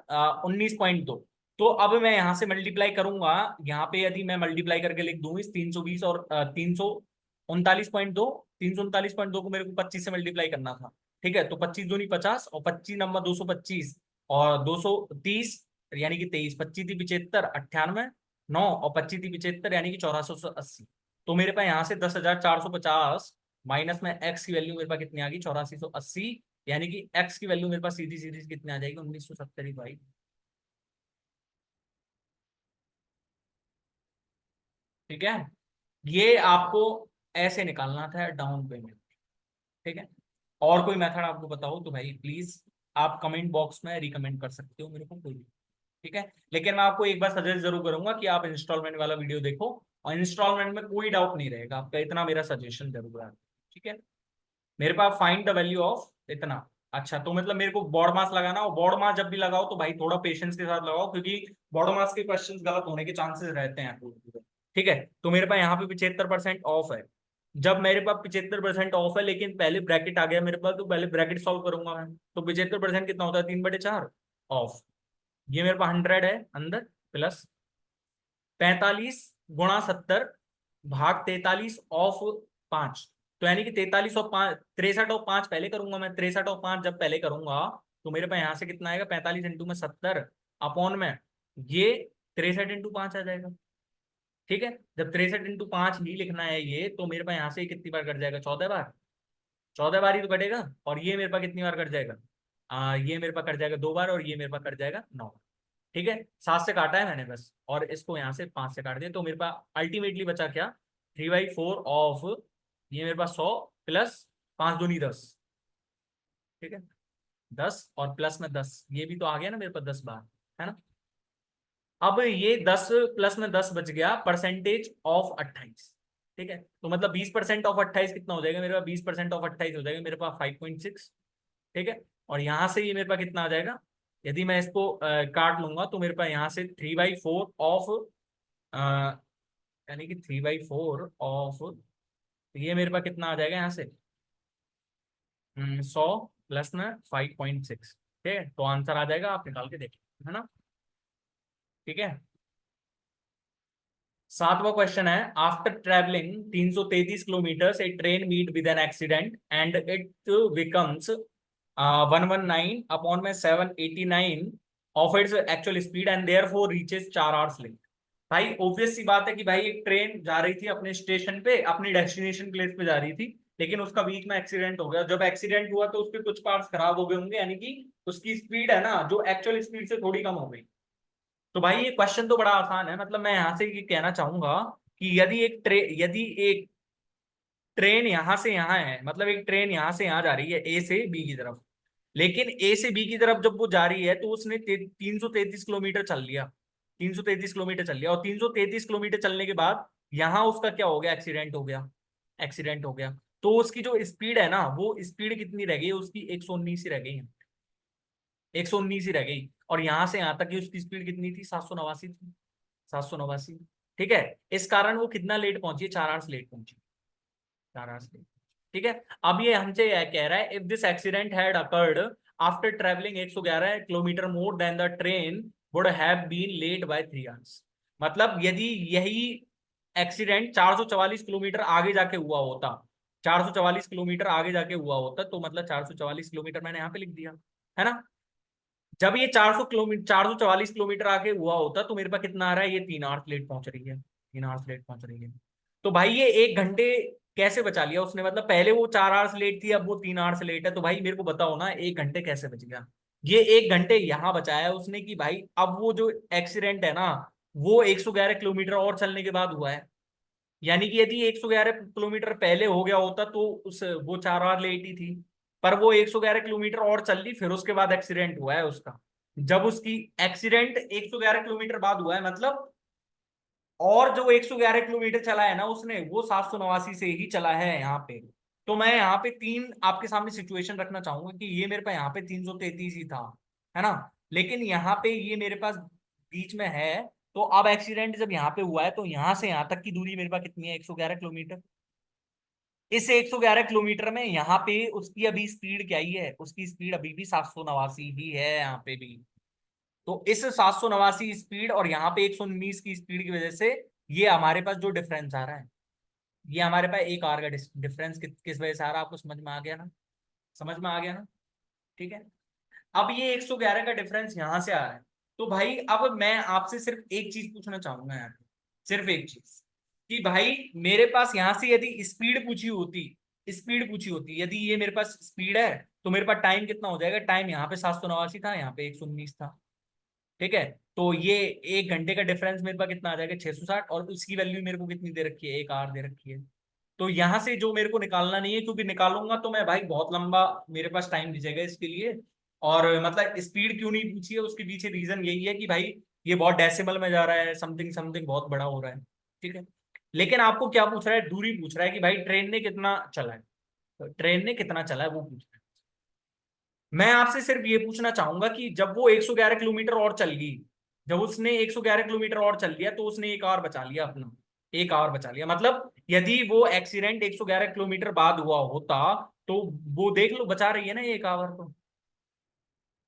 19.2। तो अब मैं यहाँ से मल्टीप्लाई करूंगा, यहाँ पे यदि मैं मल्टीप्लाई करके लिख दूं इस 320 और 339.2, 339.2 को मेरे को 25 से मल्टीप्लाई करना था, ठीक है। तो 25 दूनी 50, और 25 नंबर 225, और 230 यानी कि 23, 25 थी 75, 98 9, और 25 थी 75 यानी कि 8480। तो मेरे पास यहाँ से 10,450 माइनस में एक्स की वैल्यू मेरे पास कितनी आ गई, 8480, यानी कि एक्स की वैल्यू मेरे पास सीधी सीधी कितनी आ जाएगी, 1970 ही भाई। ठीक है, ये आपको ऐसे निकालना था डाउन पेमेंट, ठीक है। और कोई मेथड आपको बताओ तो भाई प्लीज आप कमेंट बॉक्स में रिकमेंड कर सकते हो मेरे को, कोई भी, ठीक है। लेकिन मैं आपको एक बार सजेस्ट जरूर करूंगा कि आप इंस्टॉलमेंट वाला वीडियो देखो, और इंस्टॉलमेंट में कोई डाउट नहीं रहेगा आपका, इतना मेरा सजेशन जरूर है, ठीक है। मेरे पास फाइंड द वैल्यू ऑफ इतना। अच्छा, तो मतलब मेरे को बॉड मास लगाना हो, बॉड मास जब भी लगाओ तो भाई थोड़ा पेशेंस के साथ लगाओ, क्योंकि बॉड मास के क्वेश्चंस गलत होने के चांसेस रहते हैं, ठीक है। तो मेरे पास यहाँ पे 75% ऑफ है। जब मेरे पास 75% ऑफ है लेकिन पहले ब्रैकेट आ गया मेरे पास, तो पहले ब्रैकेट सॉल्व करूंगा मैं। तो 75% कितना होता है, 3/4 ऑफ, ये मेरे पास 100 है अंदर, प्लस 45 × 70 भाग 43 ऑफ 5। तो यानी कि 43 और 5, 63 और 5 पहले करूंगा मैं, 63 और 5 जब पहले करूंगा तो मेरे पास यहाँ से कितना आएगा, 45 इंटू में 70 अपॉन में ये 63 इंटू 5 आ जाएगा, ठीक है। जब 63 इंटू 5 ही लिखना है ये, तो मेरे पास यहाँ से कितनी बार कट जाएगा, 14 बार, 14 बार ही तो कटेगा। और ये मेरे पास कितनी बार कट जाएगा, ये मेरे पास कट जाएगा 2 बार, और ये मेरे पास कट जाएगा 9। ठीक है, 7 से काटा है मैंने बस, और इसको यहाँ से 5 से काट दिया, तो मेरे पास अल्टीमेटली बचा क्या, 3/4 ऑफ, ये मेरे पास 100 प्लस 5 दूनी 10, ठीक है, 10 और प्लस में 10, ये भी तो आ गया ना मेरे पास 10 बार, है ना। अब ये 10 प्लस में 10 बच गया परसेंटेज ऑफ 28, ठीक है। तो मतलब 20% ऑफ 28 कितना हो जाएगा मेरे पास, 20% ऑफ 28 हो जाएगा मेरे पास 5.6, ठीक है। और यहां से ये मेरे पास कितना आ जाएगा, यदि मैं इसको काट लूंगा तो मेरे पास यहाँ से 3/4 ऑफ, यानी कि 3/4 ऑफ, ये मेरे पास कितना आ जाएगा यहाँ से, 100 प्लस में 5.6, ठीक है। तो आंसर आ जाएगा, आप निकाल के देखिए। है ना, ठीक है। सातवां क्वेश्चन है, after travelling 333 kilometre a train meet with an accident and it becomes 119 upon में 789 of its actual speed and therefore reaches 4 hours late. भाई ऑब्वियस सी बात है कि भाई एक ट्रेन जा रही थी अपने स्टेशन पे, अपनी डेस्टिनेशन प्लेस पे जा रही थी, लेकिन उसका बीच में एक्सीडेंट हो गया। जब एक्सीडेंट हुआ तो उसके कुछ पार्ट्स खराब हो गए होंगे, यानी कि उसकी स्पीड है ना जो एक्चुअल स्पीड से थोड़ी कम हो गई। तो भाई ये क्वेश्चन तो बड़ा आसान है, मतलब मैं यहां से ये कहना चाहूंगा कि यदि एक ट्रेन यहां से यहां है, मतलब एक ट्रेन यहां से यहां जा रही है ए से बी की तरफ, लेकिन ए से बी की तरफ जब वो जा रही है तो उसने 333 किलोमीटर चल लिया, 333 किलोमीटर चल लिया, और 333 किलोमीटर चलने के बाद यहां उसका क्या हो गया, एक्सीडेंट हो गया, एक्सीडेंट हो गया। तो उसकी जो स्पीड है ना, वो स्पीड कितनी रह गई उसकी, 119 ही रह गई है, 119 ही रह गई। और यहां से यहां तक की उसकी स्पीड कितनी थी, 789 थी, 789। ठीक है, इस कारण वो कितना लेट पहुंची है, 4 आवर्स लेट पहुंची, 4 आवर्स लेट। ठीक है, अब ये हमसे यह कह रहा है, if this accident had occurred after travelling 111 kilometre more than the train would have been late by 3 hours. मतलब यदि यही एक्सीडेंट 444 किलोमीटर आगे जाके हुआ होता, 444 किलोमीटर आगे जाके हुआ होता, तो मतलब 444 किलोमीटर मैंने यहाँ पे लिख दिया, है ना। जब ये 444 किलोमीटर आगे हुआ होता तो मेरे पास कितना आ रहा है, ये 3 आवर्स लेट पहुंच रही है, 3 आवर्स लेट पहुंच रही है। तो भाई ये 1 घंटे कैसे बचा लिया उसने, मतलब पहले वो 4 आवर्स लेट थी, अब वो 3 आवर्स लेट है, तो भाई मेरे को बताओ ना 1 घंटे कैसे बच गया। ये 1 घंटे यहाँ बचाया है उसने कि भाई अब वो जो एक्सीडेंट है ना, वो 111 किलोमीटर और चलने के बाद हुआ है। यानी कि यदि 111 किलोमीटर पहले हो गया होता तो उस वो 4 आवर लेट ही थी, पर वो 111 किलोमीटर और चल ली, फिर उसके बाद एक्सीडेंट हुआ है उसका। जब उसकी एक्सीडेंट 111 किलोमीटर बाद हुआ है, मतलब और जो 111 किलोमीटर चला है ना उसने, वो 789 से ही चला है यहाँ पे। तो मैं यहाँ पे तीन आपके सामने सिचुएशन रखना चाहूंगा कि ये मेरे पास यहाँ पे 333 ही था, है ना, लेकिन यहाँ पे ये मेरे पास बीच में है। तो अब एक्सीडेंट जब यहाँ पे हुआ है तो यहाँ से यहाँ तक की दूरी मेरे पास कितनी है, 111 किलोमीटर। इस 111 किलोमीटर में यहाँ पे उसकी अभी स्पीड क्या ही है, उसकी स्पीड अभी भी 789 ही है यहाँ पे भी। तो इस 789 स्पीड और यहाँ पे 119 की स्पीड की वजह से ये हमारे पास जो डिफरेंस आ रहा है, ये हमारे पास 1 आवर का डिफरेंस किस वजह से आ रहा है, आपको समझ में आ गया ना, समझ में आ गया ना। ठीक है, अब ये 111 का डिफरेंस यहां से आ रहा है। तो भाई अब मैं आपसे सिर्फ एक चीज पूछना चाहूंगा यार, सिर्फ एक चीज, कि भाई मेरे पास यहां से यदि स्पीड पूछी होती, स्पीड पूछी होती, यदि ये मेरे पास स्पीड है तो मेरे पास टाइम कितना हो जाएगा, टाइम यहाँ पे 789 था, यहाँ पे 119 था। ठीक है, तो ये 1 घंटे का डिफरेंस मेरे पास कितना आ जाएगा, 660, और उसकी वैल्यू मेरे को कितनी दे रखी है, 1 आवर दे रखी है। तो यहां से जो मेरे को निकालना नहीं है, क्योंकि निकालूंगा तो मैं भाई बहुत लंबा मेरे पास टाइम दीजिएगा इसके लिए। और मतलब स्पीड क्यों नहीं पूछी है, उसके पीछे रीजन यही है कि भाई ये बहुत डेसिमल में जा रहा है, समथिंग समथिंग बहुत बड़ा हो रहा है। ठीक है, लेकिन आपको क्या पूछ रहा है, दूरी पूछ रहा है कि भाई ट्रेन ने कितना चला है, तो ट्रेन ने कितना चला है वो पूछ रहा है। मैं आपसे सिर्फ ये पूछना चाहूंगा कि जब वो 111 किलोमीटर और चल गई, जब उसने 111 किलोमीटर और चल लिया तो उसने 1 आवर बचा लिया अपना, 1 आवर बचा लिया। मतलब यदि वो एक्सीडेंट 111 किलोमीटर बाद हुआ होता तो वो देख लो बचा रही है ना 1 आवर तो।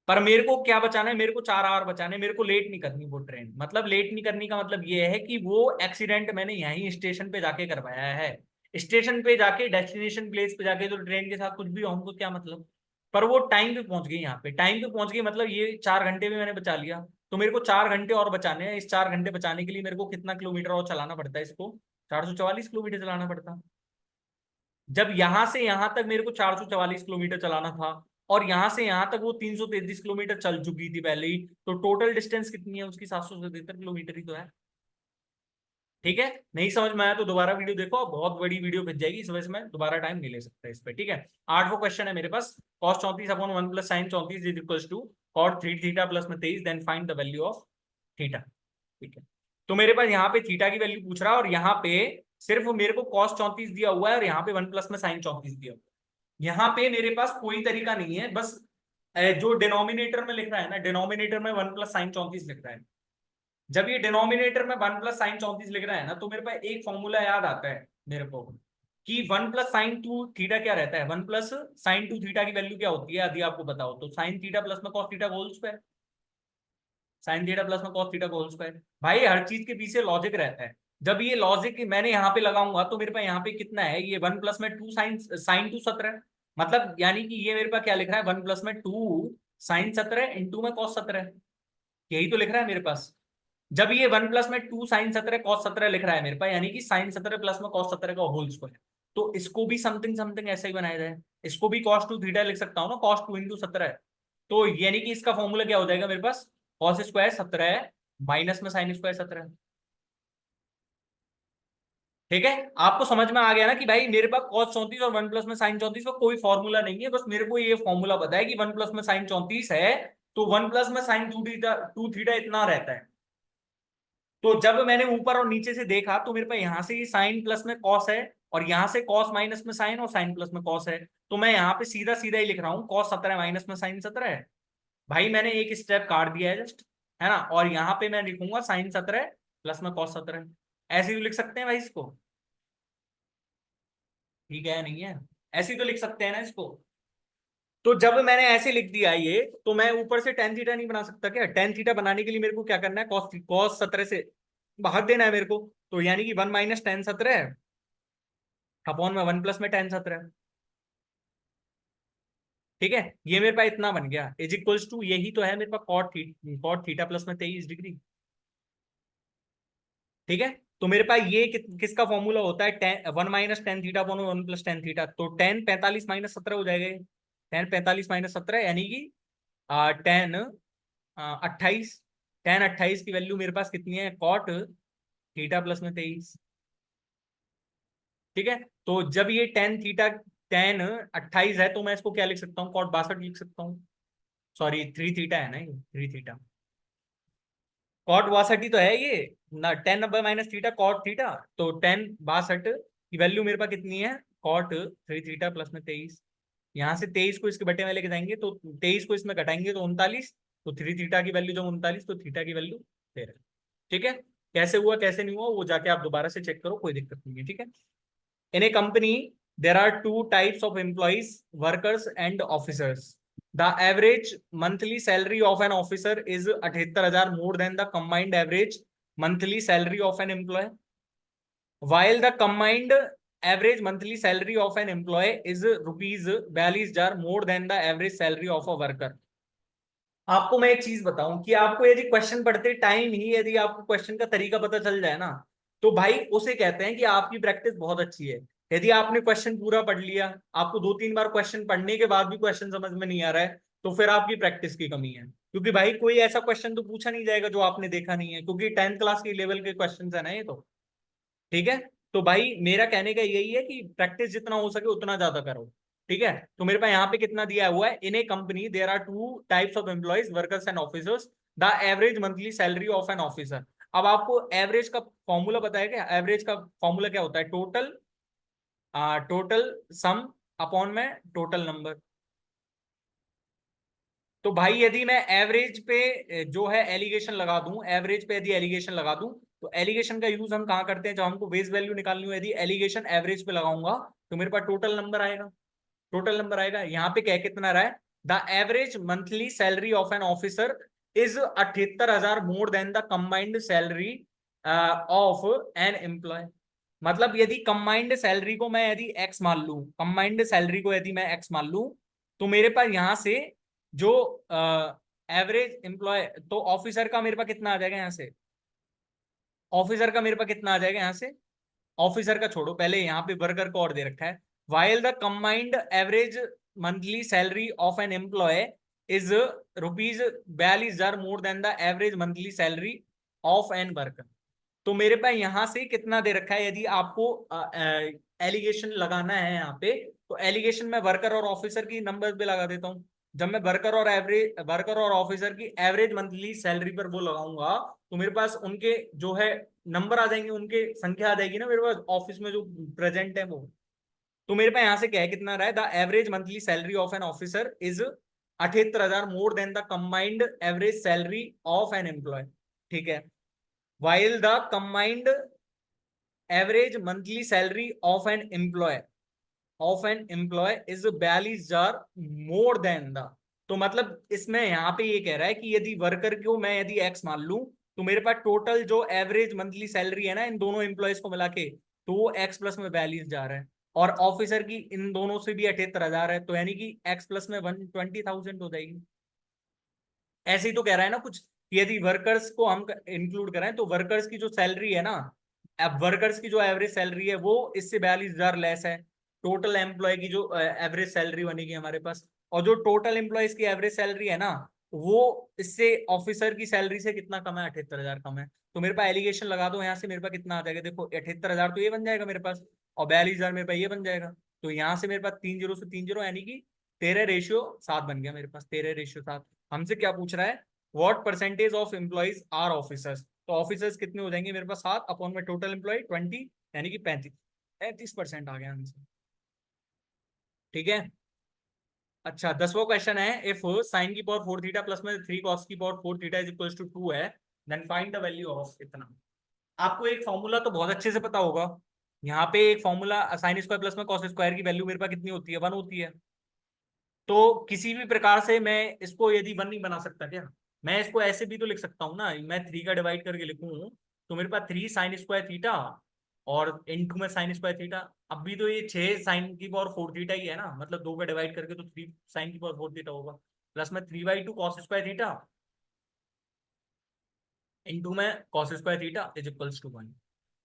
पर मेरे को क्या बचाना है, मेरे को 4 आवर बचाने, मेरे को लेट नहीं करनी वो ट्रेन। मतलब लेट नहीं करने का मतलब ये है कि वो एक्सीडेंट मैंने यहीं स्टेशन पे जाके करवाया है, स्टेशन पे जाके डेस्टिनेशन प्लेस पे जाके, तो ट्रेन के साथ कुछ भी हो हमको क्या मतलब। पर वो टाइम पे पहुंच गई, यहाँ पे टाइम पे पहुंच गई, मतलब ये 4 घंटे भी मैंने बचा लिया। तो मेरे को 4 घंटे और बचाने हैं, इस 4 घंटे बचाने के लिए मेरे को कितना किलोमीटर और चलाना पड़ता है इसको, 444 किलोमीटर चलाना पड़ता। जब यहां से यहां तक मेरे को 444 किलोमीटर चलाना था, और यहां से यहां तक वो 333 किलोमीटर चल चुकी थी पहले ही, तो टोटल डिस्टेंस कितनी है उसकी, 777 किलोमीटर ही तो है। ठीक है, नहीं समझ में आया तो दोबारा वीडियो देखो, बहुत बड़ी वीडियो बच जाएगी, इस वजह से मैं दोबारा टाइम नहीं ले सकता इस पे। ठीक है, आठवां क्वेश्चन है मेरे पास, cos 34 upon 1 plus sine 34 is equal to cot 3 theta plus में 23, then find the value of theta. ठीक है, तो मेरे पास यहाँ पे थीटा की वैल्यू पूछ रहा है, और यहाँ पे सिर्फ मेरे को कॉस 34 दिया हुआ है, और यहाँ पे 1 प्लस में साइन 34 दिया हुआ है। यहाँ पे मेरे पास कोई तरीका नहीं है, बस जो डिनोमिनेटर में लिख रहा है ना, डिनोमिनेटर में 1 प्लस साइन 34 लिख रहा है। जब ये डिनोमिनेटर में 1 प्लस साइन 34 लिख रहा है ना, तो मेरे पास एक फॉर्मूला याद आता है मेरे को, कि 1 प्लस साइन टू थीटा क्या रहता है, 1 प्लस साइन टू थीटा की वैल्यू क्या होती है, यदि आपको बताओ तो साइन थीटा प्लस में cos theta whole square. Sine theta plus में कॉस थीटा का होल स्क्वायर। भाई हर चीज के पीछे लॉजिक रहता है। जब ये लॉजिक मैंने यहाँ पे लगाऊंगा तो मेरे पास यहाँ पे कितना है, ये 1 प्लस में 2 साइन 17, मतलब यानी कि ये मेरे पास क्या लिख रहा है, 1 प्लस में 2 साइन 17 इंटू में कॉस 17, यही तो लिख रहा है मेरे पास। जब ये 1 प्लस में 2 साइन 17 कॉस 17 लिख रहा है मेरे पास, यानी कि साइन 17 प्लस में कॉस 17 का होल स्क्वायर। तो इसको भी समथिंग समथिंग ऐसा ही बनाया जाए, इसको भी cos 2 थीटा लिख सकता हूँ ना, cos 2 इंटू 17 है। तो यानी कि इसका फॉर्मूला क्या हो जाएगा मेरे पास, कॉस स्क्वायर 17 है माइनस में साइन स्क्वायर 17। ठीक है, आपको समझ में आ गया ना कि भाई मेरे पास cos 34 और 1 प्लस में साइन 34 का कोई फॉर्मूला नहीं है, बस मेरे को ये फॉर्मूला पता है कि 1 प्लस में साइन 34 है, तो 1 प्लस में साइन 2 थीटा इतना रहता है। तो जब मैंने ऊपर और नीचे से देखा तो मेरे पास यहां से ये साइन प्लस में कॉस है, और यहां से कॉस माइनस में साइन और साइन प्लस में कॉस है। तो मैं यहाँ पे सीधा सीधा ही लिख रहा हूँ cos 17 माइनस में साइन 17 है। भाई मैंने एक स्टेप काट दिया है जस्ट, है ना, और यहाँ पे मैं लिखूंगा साइन 17 प्लस में cos 17। ऐसे ही तो लिख सकते हैं भाई इसको, ठीक है नहीं है, ऐसे ही तो लिख सकते हैं ना इसको। तो जब मैंने ऐसे लिख दिया ये, तो मैं ऊपर से टेन थीटा नहीं बना सकता क्या? टेन थीटा बनाने के लिए मेरे को क्या करना है, कॉस कॉस 17 से भाग देना है मेरे को। तो यानी कि 1 माइनस टेन 17 है अपॉन में 1 प्लस में टेन 17। ठीक है, ये मेरे पास इतना बन गया इज इक्वल्स टू, यही तो है मेरे पास कॉट थीटा प्लस में 23 डिग्री। ठीक है, तो मेरे पास ये किसका फॉर्मूला होता है, 1 minus tan theta upon 1 plus tan theta, तो टेन 45 माइनस 17 हो जाएगा। 10 45 माइनस 17 यानी कि टेन 28। 10 28 की वैल्यू मेरे पास कितनी है, कॉट थीटा प्लस में 23। ठीक है, तो जब ये टेन 28 है तो मैं इसको क्या लिख सकता हूँ, कॉट 62 लिख सकता हूँ। सॉरी 3 थीटा है ना, ये 3 थीटा, कॉट 62 तो है ये ना, 10 90 माइनस थीटा कॉट थीटा। तो 10 62 की वैल्यू मेरे पास कितनी है, कॉट 3 थीटा प्लस में 23। यहाँ से 23 को इसके बटे में लेके जाएंगे तो 23 को इसमें घटाएंगे तो 39। तो 3 थीटा की वैल्यू जब 39, तो थीटा की वैल्यू 13। ठीक है, कैसे हुआ कैसे नहीं हुआ वो जाके आप दोबारा से चेक करो, कोई दिक्कत नहीं है। ठीक है, in a company there are two types of employees, workers and officers. The average monthly salary of an officer is 78,000 more than the combined average monthly salary of an employee, while the combined average monthly salary of an employee is rupees 42,000 more than the average salary of a worker. आपको मैं एक चीज बताऊं कि आपको यदि question पढ़ते time ही यदि आपको क्वेश्चन का तरीका पता चल जाए ना, तो भाई उसे कहते हैं कि आपकी प्रैक्टिस बहुत अच्छी है। यदि आपने क्वेश्चन पूरा पढ़ लिया, आपको 2 3 बार क्वेश्चन पढ़ने के बाद भी क्वेश्चन समझ में नहीं आ रहा है, तो फिर आपकी प्रैक्टिस की कमी है, क्योंकि भाई कोई ऐसा क्वेश्चन तो पूछा नहीं जाएगा जो आपने देखा नहीं है, क्योंकि 10th क्लास के लेवल के क्वेश्चन है ना ये तो। ठीक है, तो भाई मेरा कहने का यही है कि प्रैक्टिस जितना हो सके उतना ज्यादा करो। ठीक है, तो मेरे पास यहाँ पे कितना दिया हुआ है, in a company there are two types of employees, workers and officers. The average monthly salary of an officer. अब आपको एवरेज का फॉर्मूला पता है क्या, एवरेज का फॉर्मूला क्या होता है, टोटल सम अपॉन में टोटल नंबर। तो भाई यदि मैं एवरेज पे जो है एलिगेशन लगा दूं, एवरेज पे यदि एलिगेशन लगा दूं, तो एलिगेशन का यूज हम कहाँ करते हैं, जब हमको बेस वैल्यू निकालनी हो, यदि एलिगेशन एवरेज पे लगाऊंगा तो मेरे पास टोटल नंबर आएगा। टोटल नंबर आएगा, यहाँ पे क्या कितना रहा है, the average monthly salary of an officer is 78,000 more than the combined salary of an employee. मतलब यदि कंबाइंड सैलरी को मैं यदि एक्स मान लू, कंबाइंड सैलरी को यदि मैं एक्स मान लू, तो मेरे पास यहां से जो एवरेज एम्प्लॉय, तो ऑफिसर का मेरे पास कितना आ जाएगा यहाँ से, ऑफिसर का मेरे पास कितना आ जाएगा यहाँ से, ऑफिसर का छोड़ो, पहले यहाँ पे वर्कर को और दे रखा है, while the combined average monthly salary of an employee is rupees 42,000 more than the average monthly salary of an worker. तो मेरे पास यहां से कितना दे रखा है, यदि आपको एलिगेशन लगाना है यहाँ पे, तो एलिगेशन में वर्कर और ऑफिसर की नंबर पे लगा देता हूँ। जब मैं वर्कर और ऑफिसर की एवरेज मंथली सैलरी पर वो लगाऊंगा, तो मेरे पास उनके जो है नंबर आ जाएंगे, उनके संख्या आ जाएगी ना मेरे पास ऑफिस में जो प्रेजेंट है वो। तो मेरे पास यहाँ से क्या है, कितना रहा है, the average monthly salary of an officer is 78,000 more than the combined average salary of an employee. ठीक है, while the combined average monthly salary of an employee is 42,000 more than the, तो मतलब इसमें यहाँ पे ये कह रहा है कि यदि वर्कर को मैं यदि एक्स मान लूं, तो मेरे पास टोटल जो एवरेज मंथली सैलरी है ना इन दोनों एम्प्लॉयज को मिला के, तो वो एक्स प्लस में 42,000 है, और ऑफिसर की इन दोनों से भी 78,000 है, तो यानी कि एक्स प्लस में 120,000 हो जाएगी। ऐसे ही तो कह रहा है ना कुछ कि यदि वर्कर्स को हम इंक्लूड करें तो वर्कर्स की जो सैलरी है ना, अब वर्कर्स की जो एवरेज सैलरी है वो इससे 42,000 लेस है, टोटल एम्प्लॉय की जो एवरेज सैलरी बनेगी हमारे पास, और जो टोटल एम्प्लॉयज की एवरेज सैलरी है ना वो इससे ऑफिसर की सैलरी से कितना कम है, 78,000 कम है। तो मेरे पास एलिगेशन लगा दो यहाँ से, मेरे पास कितना आ जाएगा, देखो 78,000 तो ये बन जाएगा मेरे पास, और 42,000 मेरे पास ये बन जाएगा। तो यहाँ से मेरे पास 3 जीरो से 3 जीरो, यानी कि 13/7 बन गया मेरे पास, 13/7। हमसे क्या पूछ रहा है, what percentage of employees are officers, तो ऑफिसर्स कितने हो जाएंगे मेरे पास, 7 अपॉन में टोटल एम्प्लॉय 20, यानी कि 35% आ गया आंसर। ठीक है। अच्छा, 10वां क्वेश्चन है, इफ साइन की पावर 4 थीटा प्लस में 3 कॉस की power 4 theta is equal to 2 है, then find the value of इतना। आपको एक फॉर्मूला तो बहुत अच्छे से पता होगा, यहाँ पे एक फॉर्मूला साइन स्क्वायर प्लस में कॉस स्क्वायर की वैल्यू मेरे पास कितनी होती है, 1 होती है। तो किसी भी प्रकार से मैं इसको यदि 1 नहीं बना सकता क्या, मैं इसको ऐसे भी तो लिख सकता हूँ ना, मैं 3 का डिवाइड करके लिखूं तो मेरे पास 3 sin² थीटा और इनटू में sin² थीटा। अब भी तो ये 6 sin की पावर 4 थीटा ही है ना, मतलब 2 का डिवाइड करके तो 3 sin की पावर 4 थीटा होगा, प्लस में 3/2 cos² थीटा इनटू में cos² theta is equals to 1।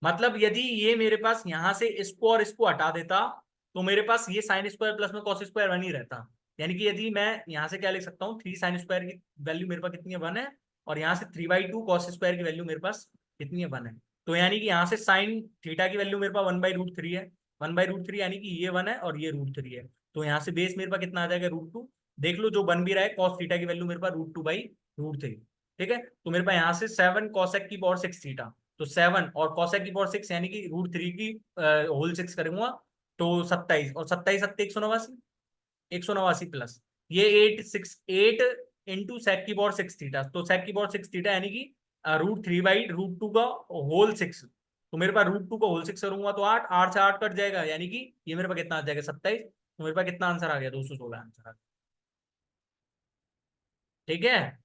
मतलब यदि ये मेरे पास यहां से इसको और इसको हटा देता तो मेरे पास ये sin² प्लस में cos² 1 ही रहता। यानी कि यदि मैं यहाँ से क्या लिख सकता हूँ, 3 sin² की वैल्यू मेरे पास कितनी है, 1 है, और यहाँ से 3/2 cos² की वैल्यू मेरे पास कितनी है, 1 है। तो यानी कि यहाँ से साइन थीटा की वैल्यू मेरे पास 1/√3 है, 1/√3 यानी कि ये 1 है और ये √3 है। तो यहाँ से बेस मेरे पास कितना आ जाएगा, √2। देख लो जो बन भी रहा है, cos थीटा की वैल्यू मेरे पास √2/√3। ठीक है, तो मेरे पास यहाँ से 7 cosec की पावर 6 थीटा, तो 7 और cosec की पावर 6 यानी कि √3 की होल 6 करूंगा तो 27, और 27 सत्ते 189, 189 प्लस ये 8 इंटू sec की पावर 6 थीटा, तो sec की पावर 6 थीटा यानी कि √3/√2 का होल 6। तो मेरे पास √2 का होल 6 करूंगा तो 8, 8 से 8 कट जाएगा, यानी कि ये मेरे पास कितना आ जाएगा, 27। तो मेरे पास कितना आंसर आ गया, 216 आंसर आ गया। ठीक है,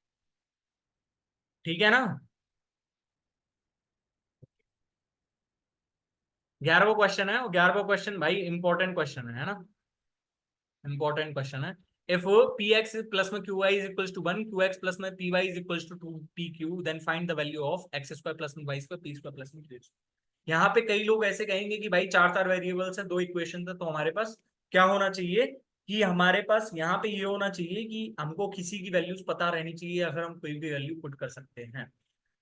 ठीक है ना। 11वां क्वेश्चन है, और 11वां क्वेश्चन भाई इंपॉर्टेंट क्वेश्चन है ना, इंपॉर्टेंट क्वेश्चन है। इफ पी एक्स प्लस में Q Y is equals to 1, Q X plus में P Y is equals to 2 P Q, then find the value of x² plus में y² p² plus में q। यहाँ पे कई लोग ऐसे कहेंगे कि भाई चार चार वेरिएबल्स हैं, दो इक्वेशन है, तो हमारे पास क्या होना चाहिए कि हमारे पास यहाँ पे ये होना चाहिए कि हमको किसी की वैल्यूज पता रहनी चाहिए, अगर हम कोई भी वैल्यू पुट कर सकते हैं।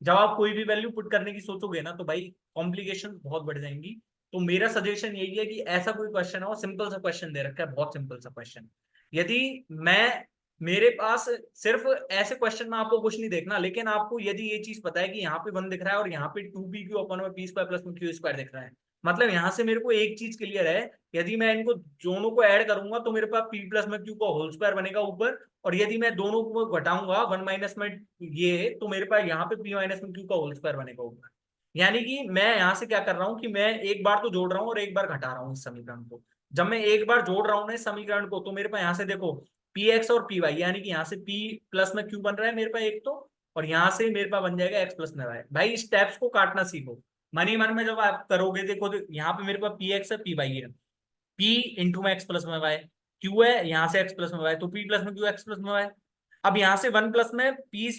जब आप कोई भी वैल्यू पुट करने की सोचोगे ना तो भाई कॉम्प्लिकेशन बहुत बढ़ जाएंगी। तो मेरा सजेशन यही है कि ऐसा कोई क्वेश्चन हो, सिंपल सा क्वेश्चन दे रखा है, बहुत सिंपल सा क्वेश्चन, यदि मैं मेरे पास सिर्फ ऐसे क्वेश्चन में आपको कुछ नहीं देखना, लेकिन आपको यदि ये चीज पता है कि यहाँ पे 1 दिख रहा है और यहाँ पे 2 pq अपन में p² प्लस में q² दिख रहा है, मतलब यहाँ से मेरे को एक चीज क्लियर है, यदि मैं इनको दोनों को ऐड करूंगा तो मेरे पास p प्लस में q का होल स्क्वायर बनेगा ऊपर, और यदि मैं दोनों को घटाऊंगा 1 माइनस में ये, तो मेरे पास यहाँ पे p माइनस में q का होल स्क्वायर बनेगा ऊपर। यानी कि मैं यहाँ से क्या कर रहा हूँ कि मैं एक बार तो जोड़ रहा हूँ और एक बार घटा रहा हूँ इस समीकरण को। जब मैं एक बार जोड़ रहा हूँ ना इस समीकरण को, तो मेरे पास यहाँ से देखो पी एक्स और पी वाई, यानी कि यहाँ से पी प्लस में क्यू बन रहा है मेरे पास एक तो, और यहाँ से मेरे पास बन जाएगा एक्स प्लस में वाई। भाई स्टेप्स को काटना सीखो, मनी मन में जब आप करोगे, देखो तो यहाँ पे मेरे पास पी एक्स है पी वाई है, पी इंटू में एक्स प्लस में वाई, क्यू है यहाँ से एक्स प्लस में वाई, तो पी प्लस में क्यू एक्स प्लस में वाई। अब यहाँ से 1 प्लस में पी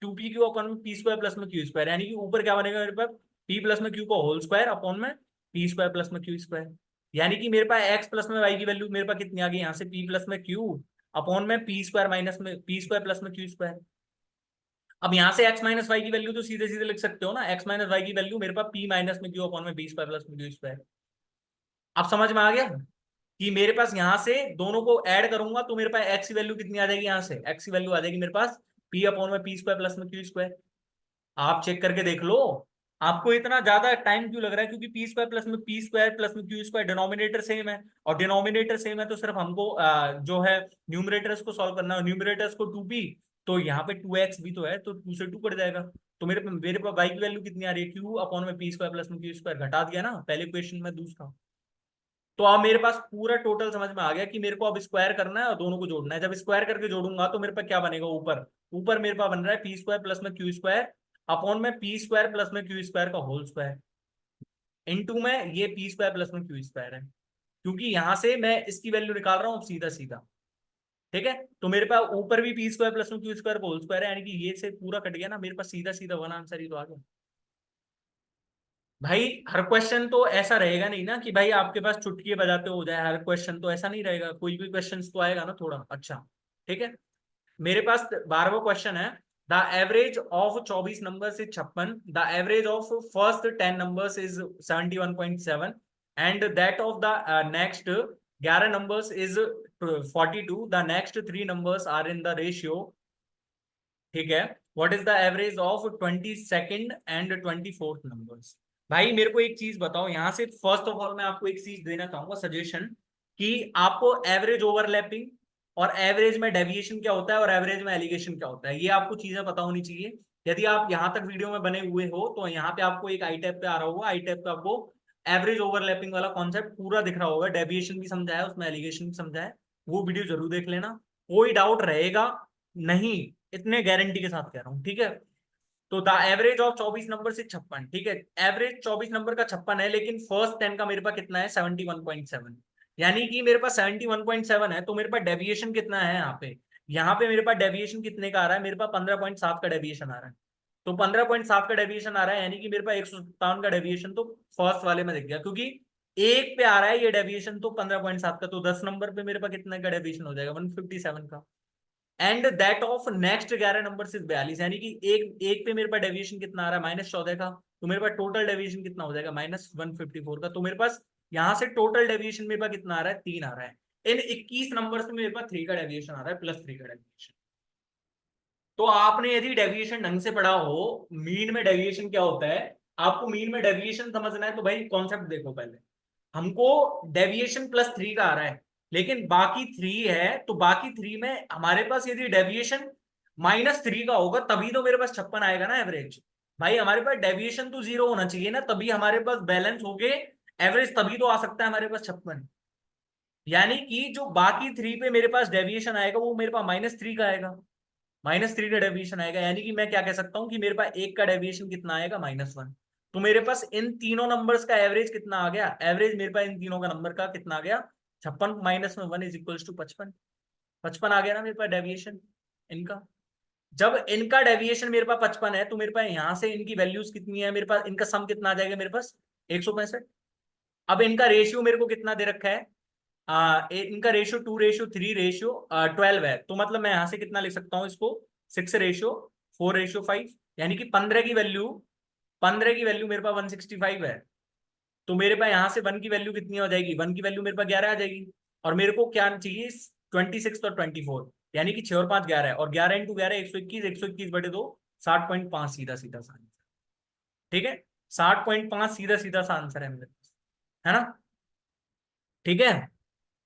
2 pq अपॉन में p² प्लस में q², यानी कि ऊपर क्या बनेगा मेरे पास p प्लस में q का होल स्क्वायर अपॉन में p² प्लस में q²। यानी कि मेरे पास x प्लस में y की वैल्यू मेरे पास कितनी आ गई, यहाँ से p प्लस में q अपॉन में p² माइनस में p² प्लस में q²। अब यहाँ से x माइनस वाई की वैल्यू तो सीधे सीधे लिख सकते हो ना, x माइनस वाई की वैल्यू मेरे पास p माइनस में q अपॉन में p² प्लस में q²। अब समझ में आ गया कि मेरे पास यहाँ से दोनों को ऐड करूंगा तो मेरे पास x की वैल्यू कितनी आ जाएगी, यहाँ से x की वैल्यू आ जाएगी मेरे पास p अपॉन में p² प्लस में q²। आप चेक करके देख लो। आपको इतना ज्यादा टाइम क्यों लग रहा है, क्योंकि p² प्लस में q² डिनोमिनेटर सेम है, और डिनोमिनेटर सेम है तो सिर्फ हमको जो है न्यूमरेटर्स को सॉल्व करना है, न्यूमरेटर्स को 2p, तो यहाँ पे 2x भी तो है तो 2 से 2 कट जाएगा। तो मेरे पास y की वैल्यू कितनी आ रही है, q अपॉन में p² प्लस में q² घटा दिया ना पहले क्वेश्चन में दूसरा। तो अब मेरे पास पूरा टोटल समझ में आ गया कि मेरे को अब स्क्वायर करना है और दोनों को जोड़ना है। जब स्क्वायर करके जोड़ूंगा तो मेरे पास क्या बनेगा, ऊपर ऊपर मेरे पास बन रहा है पी स्क्वायर प्लस में क्यू स्क्वायर अपॉन में पी स्क्वायर प्लस में क्यू स्क्वायर का होल स्क्वायर इनटू में ये पी स्क्वायर प्लस में क्यू स्क्वायर है, क्योंकि यहां से मैं इसकी वैल्यू निकाल रहा हूँ सीधा सीधा। ठीक है, तो मेरे पास ऊपर भी पी स्क्वायर प्लस में क्यू स्क्वायर का होल स्क्वायर है, यानी कि ये से पूरा कट गया ना, मेरे पास सीधा सीधा वन आंसर ही तो आ गया। भाई हर क्वेश्चन तो ऐसा रहेगा नहीं ना कि भाई आपके पास चुटकी बजाते हो जाए, हर क्वेश्चन तो ऐसा नहीं रहेगा, कोई भी क्वेश्चन तो आएगा ना थोड़ा अच्छा। ठीक है, मेरे पास 12वां क्वेश्चन है। The average of 24 numbers is 56, the average of first 10 numbers is 71.7 and that of the next 11 numbers is 42, the next 3 numbers are in the ratio. ठीक है, what is the average of 22nd and 24th numbers. भाई मेरे को एक चीज बताओ यहां से, फर्स्ट ऑफ ऑल मैं आपको एक चीज देना चाहूंगा सजेशन, कि आपको एवरेज ओवरलैपिंग और एवरेज में डेविएशन क्या होता है और एवरेज में एलिगेशन क्या होता है, ये आपको चीजें पता होनी चाहिए। यदि आप यहां तक वीडियो में बने हुए हो तो यहाँ पे आपको एक आई टैब पे आ रहा होगा, आई टैब पे आपको एवरेज ओवरलैपिंग वाला कॉन्सेप्ट पूरा दिख रहा होगा, डेविएशन भी समझा है उसमें, एलिगेशन भी समझा है, वो वीडियो जरूर देख लेना। कोई डाउट रहेगा नहीं, इतने गारंटी के साथ कह रहा हूं। ठीक है, तो द एवरेज ऑफ 24 नंबर से 56, ठीक है, एवरेज 24 नंबर का 56 है, लेकिन फर्स्ट 10 का मेरे पास कितना है 71.7, यानी कि मेरे पास 71.7 है, तो मेरे पास डेविएशन कितना है यहाँ पे मेरे पास डेविएशन कितने का आ रहा है, मेरे पास 15.7 का डेविएशन आ रहा है। तो 15.7 का डेविएशन आ रहा है, यानी कि मेरे पास 157 का डेविएशन तो फर्स्ट वाले में दिख गया, क्योंकि एक पे आ रहा है ये डेविएशन तो 15.7 का, तो 10 नंबर पे मेरे पास कितने का डेविएशन हो जाएगा 157 का। And that of next 11 number से 42, यानी कि एक एक पे मेरे पास डेविएशन कितना आ रहा है -14 का, तो मेरे पास टोटल डेविएशन कितना हो जाएगा -154 का। तो मेरे पास यहां से टोटल डेविएशन मेरे पास कितना आ रहा है 3 आ रहा है। इन 21 नंबर से मेरे पास 3 का डेविएशन आ रहा है, +3 का डेविएशन। तो आपने यदि डेविएशन ढंग से पढ़ा हो, मीन में डेविएशन क्या होता है, आपको मीन में डेविएशन समझना है तो भाई कॉन्सेप्ट देखो पहले। हमको डेविएशन +3 का आ रहा है, लेकिन बाकी 3 है, तो बाकी 3 में हमारे पास यदि डेविएशन -3 का होगा तभी तो मेरे पास 56 आएगा ना एवरेज। भाई हमारे पास डेविएशन तो 0 होना चाहिए ना, तभी हमारे पास बैलेंस हो गए एवरेज, तभी तो आ सकता है हमारे पास 56। यानी कि जो बाकी 3 पे मेरे पास डेविएशन आएगा वो मेरे पास -3 का आएगा, -3 का डेविएशन आएगा, यानी कि मैं क्या कह सकता हूं कि मेरे पास एक का डेविएशन कितना आएगा -1। तो मेरे पास इन तीनों नंबर्स का एवरेज कितना आ गया, एवरेज मेरे पास इन तीनों का नंबर का कितना आ गया 56 माइनस में 1 इज इक्वल्स टू 55। 55 आ गया ना मेरे पास डेविएशन इनका। जब इनका डेविएशन मेरे पास 55 है तो मेरे पास यहां से इनकी वैल्यूज कितनी है, मेरे पास इनका सम कितना आ जाएगा मेरे पास 165। अब इनका रेशियो मेरे को कितना दे रखा है, इनका रेशियो 2:3:3:12 है, तो मतलब मैं यहां से कितना लिख सकता हूं इसको 6:4:5, यानी कि 15 की वैल्यू मेरे पास 165 है। तो मेरे पास यहां से 1 की वैल्यू कितनी हो जाएगी, 1 की वैल्यू मेरे पास 11 आ जाएगी, और मेरे को क्या चाहिए 26 और 24, यानी कि 6 और 5 11 है, और 11 × 11 121, 121/2 60.5 सीधा सीधा सा आंसर। ठीक है, 60.5 सीधा सीधा सा आंसर है मेरे पास, है ना। ठीक है,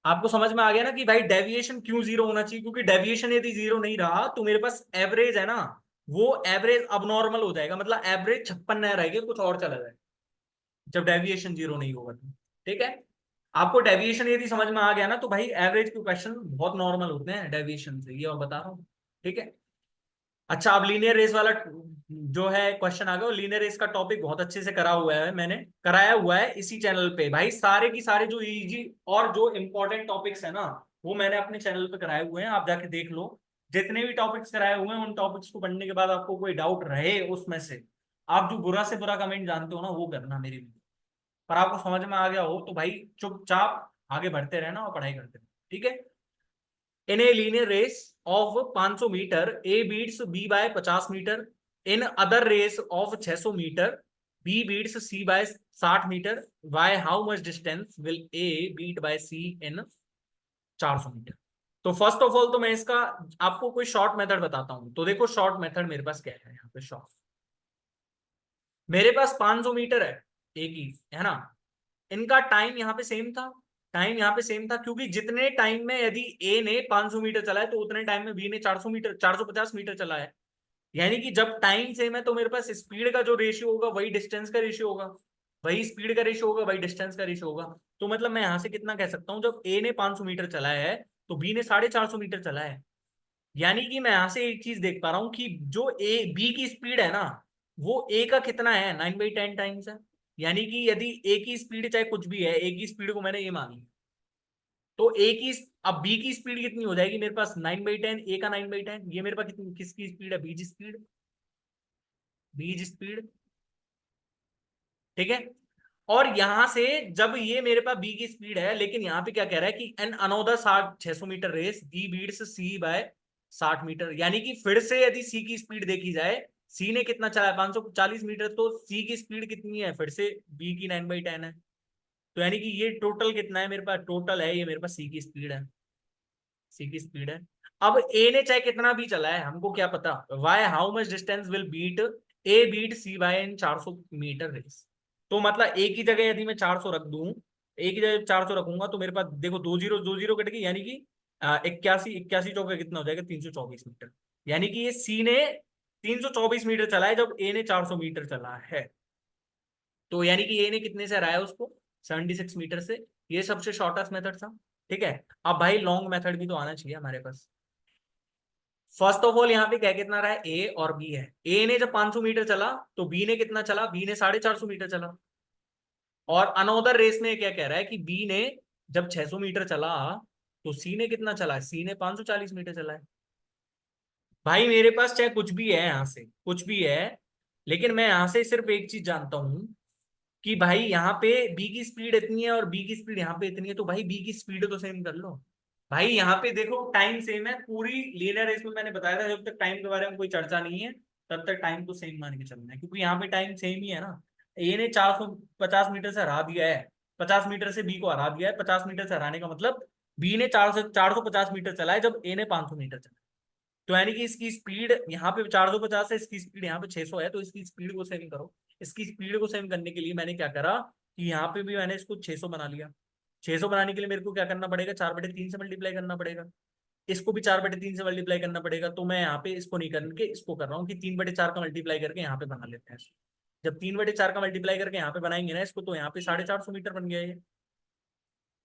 आपको समझ में आ गया ना कि भाई डेविएशन क्यों 0 होना चाहिए, क्योंकि डेविएशन यदि 0 नहीं रहा तो मेरे पास एवरेज है ना, वो एवरेज अब नॉर्मल हो जाएगा, मतलब एवरेज 56 नया रहेगा, कुछ और चला जाएगा जब डेविएशन 0 नहीं होगा तो। ठीक है, आपको डेविएशन यदि समझ में आ गया ना तो भाई एवरेज के क्वेश्चन बहुत नॉर्मल होते हैं डेविएशन से, ये और बता रहा हूँ। ठीक है, अच्छा अब लीनियर रेस वाला जो है क्वेश्चन आ गया, लीनियर रेस का टॉपिक बहुत अच्छे से करा हुआ है, मैंने कराया हुआ है इसी चैनल पे भाई, सारे की सारे जो इजी और जो इंपॉर्टेंट टॉपिक्स है ना वो मैंने अपने चैनल पे कराए हुए हैं, आप जाके देख लो। जितने भी टॉपिक्स कराए हुए हैं उन टॉपिक्स को पढ़ने के बाद आपको कोई डाउट रहे उसमें से, आप जो बुरा से बुरा कमेंट जानते हो ना वो करना मेरे भी, पर आपको समझ में आ गया हो तो भाई चुपचाप आगे बढ़ते रहना और पढ़ाई करते रहना। ठीक है, in a linear race of 500 meter A beats B by 50 meter, in other race of 600 meter B beats C by 60 meter, by how much distance will A beat by C in 400 meter. तो first of all तो मैं इसका आपको कोई short method बताता हूं, तो देखो शॉर्ट मेथड मेरे पास क्या है यहाँ पे शॉर्ट। मेरे पास 500 मीटर है एक ही, है ना, इनका टाइम यहाँ पे सेम था, टाइम यहाँ पे सेम था, क्योंकि जितने टाइम में यदि ए ने 500 मीटर चला है तो उतने टाइम में बी ने 450 मीटर चला है, यानी कि जब टाइम सेम है तो मेरे पास स्पीड का जो रेशियो होगा वही डिस्टेंस का रेशियो होगा। वही स्पीड का रेशियो होगा, वही डिस्टेंस का रेशियो होगा। तो मतलब मैं यहां से कितना कह सकता हूँ, जब ए ने 500 मीटर चलाया है तो बी ने 450 मीटर चलाया है। यानी कि मैं यहां से एक चीज देख पा रहा हूँ कि जो ए बी की स्पीड है ना, वो ए का कितना है, 9/10 टाइम्स है। यानी कि यदि ए की स्पीड चाहे कुछ भी है, ए की स्पीड को मैंने ए मान ली, तो ए की, अब बी की स्पीड कितनी हो जाएगी मेरे पास, 9/10, ए का 9/10, ये मेरे पास कितनी, किसकी स्पीड है, बीज स्पीड, बीज स्पीड। ठीक है। और यहां से जब ये मेरे पास बी की स्पीड है, लेकिन यहां पे क्या कह रहा है कि an another 600 metre race B beats C by 60 metre. यानी कि फिर से यदि सी की स्पीड देखी जाए, सी ने कितना चला है 540 मीटर, तो सी की स्पीड कितनी है फिर से बी की 9/10 है। तो यानी कि ये टोटल कितना है मेरे पास, टोटल है ये मेरे पास सी की स्पीड है, सी की स्पीड है। अब ए ने चाहे कितना भी चला है, हमको क्या पता, why how much distance will beat A beat C by in 400 metre race. तो मतलब एक ही जगह यदि मैं 400 रख दूं, एक ही जगह 400 रखूंगा, तो मेरे पास देखो दो जीरो कट गई, यानी कि 81, 81 चौका कितना हो जाएगा, 324 मीटर। यानी कि ये सी ने 324 मीटर चला है जब ए ने 400 मीटर चला है। तो यानी कि ए ने कितने से हराया उसको, 76 मीटर से। ये सबसे शॉर्टेस्ट मेथड था। ठीक है। अब भाई लॉन्ग मेथड भी तो आना चाहिए हमारे पास। फर्स्ट ऑफ ऑल यहाँ पे क्या कितना रहा है, ए और बी है। ए ने जब 500 मीटर चला तो बी ने कितना चला, बी ने 450 मीटर चला। और अनोदर रेस में क्या कह रहा है कि बी ने जब 600 मीटर चला तो सी ने कितना चला है, सी ने 540 मीटर चला है। भाई मेरे पास चाहे कुछ भी है, यहां से कुछ भी है, लेकिन मैं यहां से सिर्फ एक चीज जानता हूं कि भाई यहाँ पे बी की स्पीड इतनी है और बी की स्पीड यहाँ पे इतनी है, तो भाई बी की स्पीड तो सेम कर लो। भाई यहाँ पे देखो टाइम सेम है, पूरी लीनियर रेस में मैंने बताया था जब तक टाइम के बारे में कोई चर्चा नहीं है तब तक टाइम को सेम मान के चलना है, क्योंकि यहाँ पे टाइम सेम ही है ना। ए ने 450 मीटर से हरा दिया है, 50 मीटर से बी को हरा दिया है, 50 मीटर से हराने का मतलब बी ने 450 मीटर चला है जब ए ने 500 मीटर चला। तो यानी कि इसकी स्पीड यहाँ पे 450 है, इसकी स्पीड यहाँ पे 600 है, तो इसकी स्पीड को सेम करो। इसकी स्पीड को सेम करने के लिए मैंने क्या करा कि यहाँ पे भी मैंने इसको 600 बना लिया। 600 बनाने के लिए मेरे को क्या करना पड़ेगा, 4/3 से मल्टीप्लाई करना पड़ेगा। इसको भी 4/3 से मल्टीप्लाई करना पड़ेगा। तो मैं यहाँ पे इसको नहीं करके इसको कर रहा हूँ कि 3/4 का मल्टीप्लाई करके यहाँ पे बना लेते हैं इसको। जब 3/4 का मल्टीप्लाई करके यहाँ पे बनाएंगे ना इसको, तो यहाँ पे 450 मीटर बन गया ये।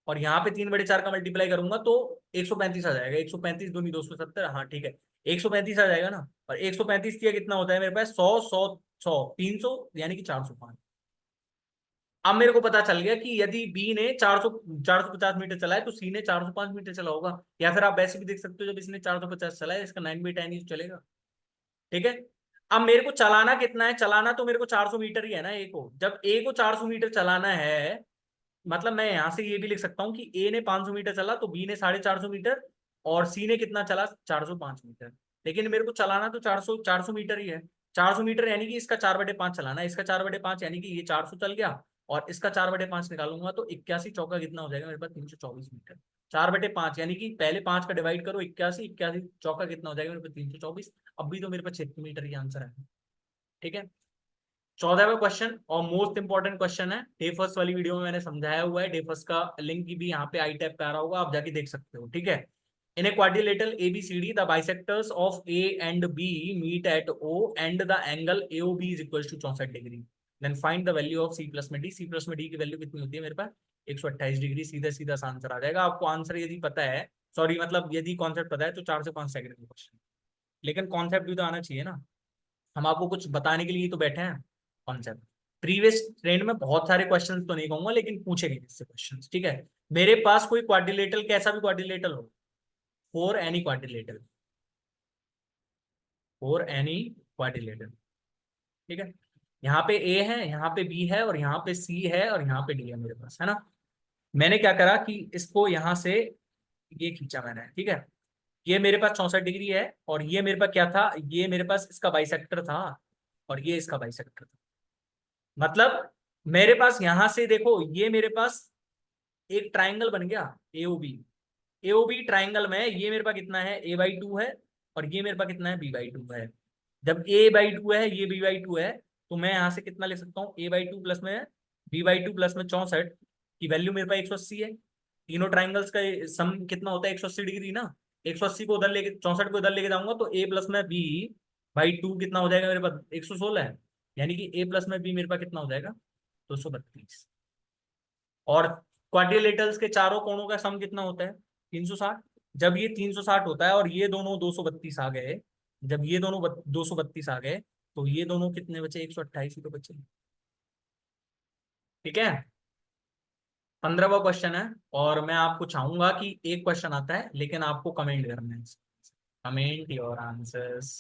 और यहाँ पे 3/4 का मल्टीप्लाई करूंगा तो 135 आ जाएगा, 135 दूनी 270, हाँ ठीक है, 135 आ जाएगा ना। और 135 किया कितना होता है मेरे पास, 100 100 100 300, यानी कि 405। अब मेरे को पता चल गया कि यदि बी ने 450 मीटर चला है तो सी ने 405 मीटर चला होगा। या फिर आप वैसे भी देख सकते हो, जब इसने 450 चला है, इसका 9/10 ही चलेगा। ठीक है। अब मेरे को चलाना कितना है, चलाना तो मेरे को 400 मीटर ही है ना ए को। जब ए को 400 मीटर चलाना है, मतलब मैं यहां से ये भी लिख सकता हूँ कि ए ने 500 मीटर चला तो बी ने 450 मीटर, और सी ने कितना चला, 405 मीटर। लेकिन मेरे को चलाना तो 400 मीटर ही है। 400 मीटर यानी कि इसका 4/5 चलाना है, इसका 4/5 यानी कि ये 400 चल गया, और इसका 4/5 निकालूंगा तो 81 चौका कितना हो जाएगा मेरे पास, 324 मीटर। 4/5 यानी कि पहले 5 का डिवाइड करो, 81, 81 चौका कितना हो जाएगा मेरे पास, 324। अब भी तो मेरे पास 76 मीटर ही आंसर है। ठीक है। 14वां क्वेश्चन और मोस्ट इंपॉर्टेंट क्वेश्चन है, डेफर्स वाली वीडियो में मैंने समझाया हुआ है, डेफर्स का लिंक भी यहाँ पे आई टैब पे आ रहा होगा, आप जाके देख सकते हो। ठीक है। In a quadrilateral ABCD the bisectors of A and B meet at O and the angle AOB is equal to 64 degree. Then find the value of C plus में D। C प्लस में D की value कितनी होती है मेरे पास, 128 degree. सीधा सीधा सा आंसर आ जाएगा। आपको आंसर यदि पता है, सॉरी मतलब यदि कॉन्सेप्ट पता है, तो 4 से 5 सेकंड का क्वेश्चन। लेकिन कॉन्सेप्ट भी तो आना चाहिए ना, हम आपको कुछ बताने के लिए तो बैठे हैं। कॉन्सेप्ट प्रीवियस ट्रेंड में बहुत सारे क्वेश्चंस तो नहीं कहूंगा, लेकिन पूछे गए इससे क्वेश्चंस। ठीक है। मेरे पास कोई क्वाड्रिलेटरल, कैसा भी क्वाड्रिलेटरल हो, for any quadrilateral, for any quadrilateral. ठीक है। यहाँ पे ए है, यहाँ पे बी है, और यहाँ पे सी है, और यहाँ पे डी है मेरे पास, है ना। मैंने क्या करा कि इसको यहाँ से ये खींचा मैंने। ठीक है। ये मेरे पास 64 डिग्री है, और ये मेरे पास क्या था, ये मेरे पास इसका बाइसेक्टर था, और ये इसका बाइसेक्टर था। मतलब मेरे पास यहां से देखो, ये मेरे पास एक ट्राइंगल बन गया एओबी। एओबी ट्राइंगल में ये मेरे पास कितना है, A/2 है, और ये मेरे पास कितना है, B/2 है। जब A/2 है, ये B/2 है, तो मैं यहां से कितना ले सकता हूँ, A/2 प्लस में B/2 प्लस में 64 की वैल्यू मेरे पास 180 है। तीनों ट्राइंगल्स का सम कितना होता है, 180 डिग्री ना। 180 को उधर लेके, 64 को इधर लेके जाऊंगा तो A प्लस में B/2 कितना हो जाएगा मेरे पास, 116 है। यानी कि A प्लस में B मेरे पास कितना हो जाएगा, 232। और क्वाड्रिलेटरल्स के चारों कोणों का सम कितना होता है? 360। जब ये 360 होता है और ये दोनों 232 आ गए, जब ये दोनों 232 आ गए, तो ये दोनों कितने बचे? 128 ही तो बचे। ठीक है, 15वां क्वेश्चन है। और मैं आपको चाहूंगा कि एक क्वेश्चन आता है लेकिन आपको कमेंट करना है, कमेंट योर आंसर्स।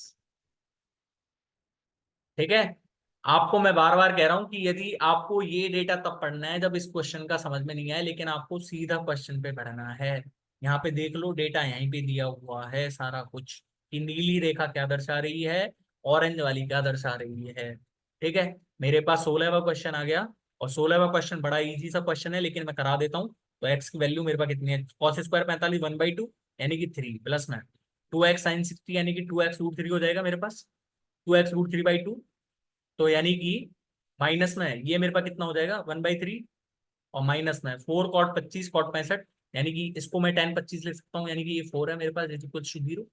ठीक है, आपको मैं बार बार कह रहा हूं कि यदि आपको ये डेटा तब पढ़ना है जब इस क्वेश्चन का समझ में नहीं आए, लेकिन आपको सीधा क्वेश्चन पे पढ़ना है। यहाँ पे देख लो, डेटा यहीं पे दिया हुआ है सारा कुछ, कि नीली रेखा क्या दर्शा रही है, ऑरेंज वाली क्या दर्शा रही है। ठीक है, मेरे पास 16वां क्वेश्चन आ गया। और 16वां क्वेश्चन बड़ा इजी सा क्वेश्चन है, लेकिन मैं करा देता हूँ। तो एक्स की वैल्यू मेरे पास कितनी है? कॉस स्क्वायर 45 1/2 यानी कि 3 प्लस में 2x साइन 60 यानी कि 2x√3 हो जाएगा मेरे पास, 2x√3/2। तो यानी कि माइनस में ये मेरे पास कितना हो जाएगा? 1/3। और माइनस में 4 cot 25 cot 65, यानी कि इसको मैं tan 25 लिख सकता हूँ, यानी कि ये 4 है मेरे पास, इज इक्वल टू 0।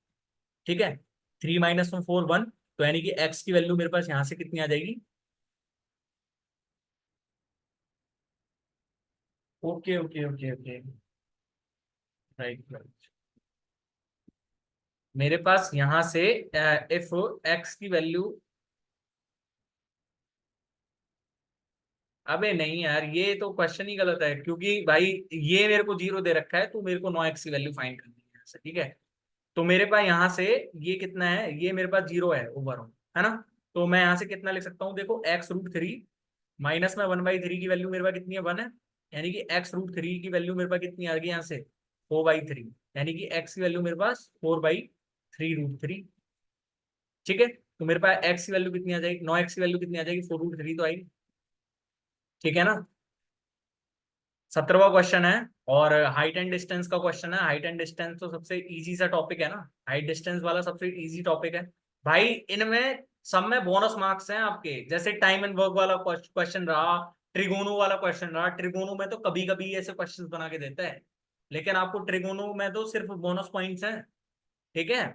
ठीक है, 3 माइनस में 4 1। तो यानी कि x की वैल्यू मेरे पास यहाँ से कितनी आ जाएगी? Okay okay okay okay, right right. मेरे पास यहाँ से इफ x की वैल्यू, अबे नहीं यार, ये तो क्वेश्चन ही गलत है, क्योंकि भाई ये मेरे को 0 दे रखा है, तो मेरे को 9x की वैल्यू फाइंड करनी है यहाँ से। ठीक है, तो मेरे पास यहाँ से ये कितना है? ये मेरे पास 0 है ओवरऑल, है ना? तो मैं यहाँ से कितना लिख सकता हूँ? देखो, x√3 माइनस में 1/3 की वैल्यू मेरे पास कितनी है? 1 है। यानी कि x√3 की वैल्यू मेरे पास कितनी आ गई यहाँ से? 4/3। यानी कि x की वैल्यू मेरे पास 4/3√3। ठीक है, तो मेरे पास x की वैल्यू कितनी आ जाएगी? 9x की वैल्यू कितनी आ जाएगी? 4√3 तो आएगी। ठीक है ना? 17वां क्वेश्चन है। और हाइट एंड डिस्टेंस का क्वेश्चन है। हाइट एंड डिस्टेंस तो सबसे इजी सा टॉपिक है ना, हाइट डिस्टेंस वाला सबसे इजी टॉपिक है भाई। इनमें सब में बोनस मार्क्स हैं आपके, जैसे टाइम एंड वर्क वाला क्वेश्चन रहा, ट्रिगोनो वाला क्वेश्चन रहा। ट्रिगोनो में तो कभी कभी ऐसे क्वेश्चंस बना के देता है, लेकिन आपको ट्रिगोनो में तो सिर्फ बोनस पॉइंट्स हैं। ठीक है,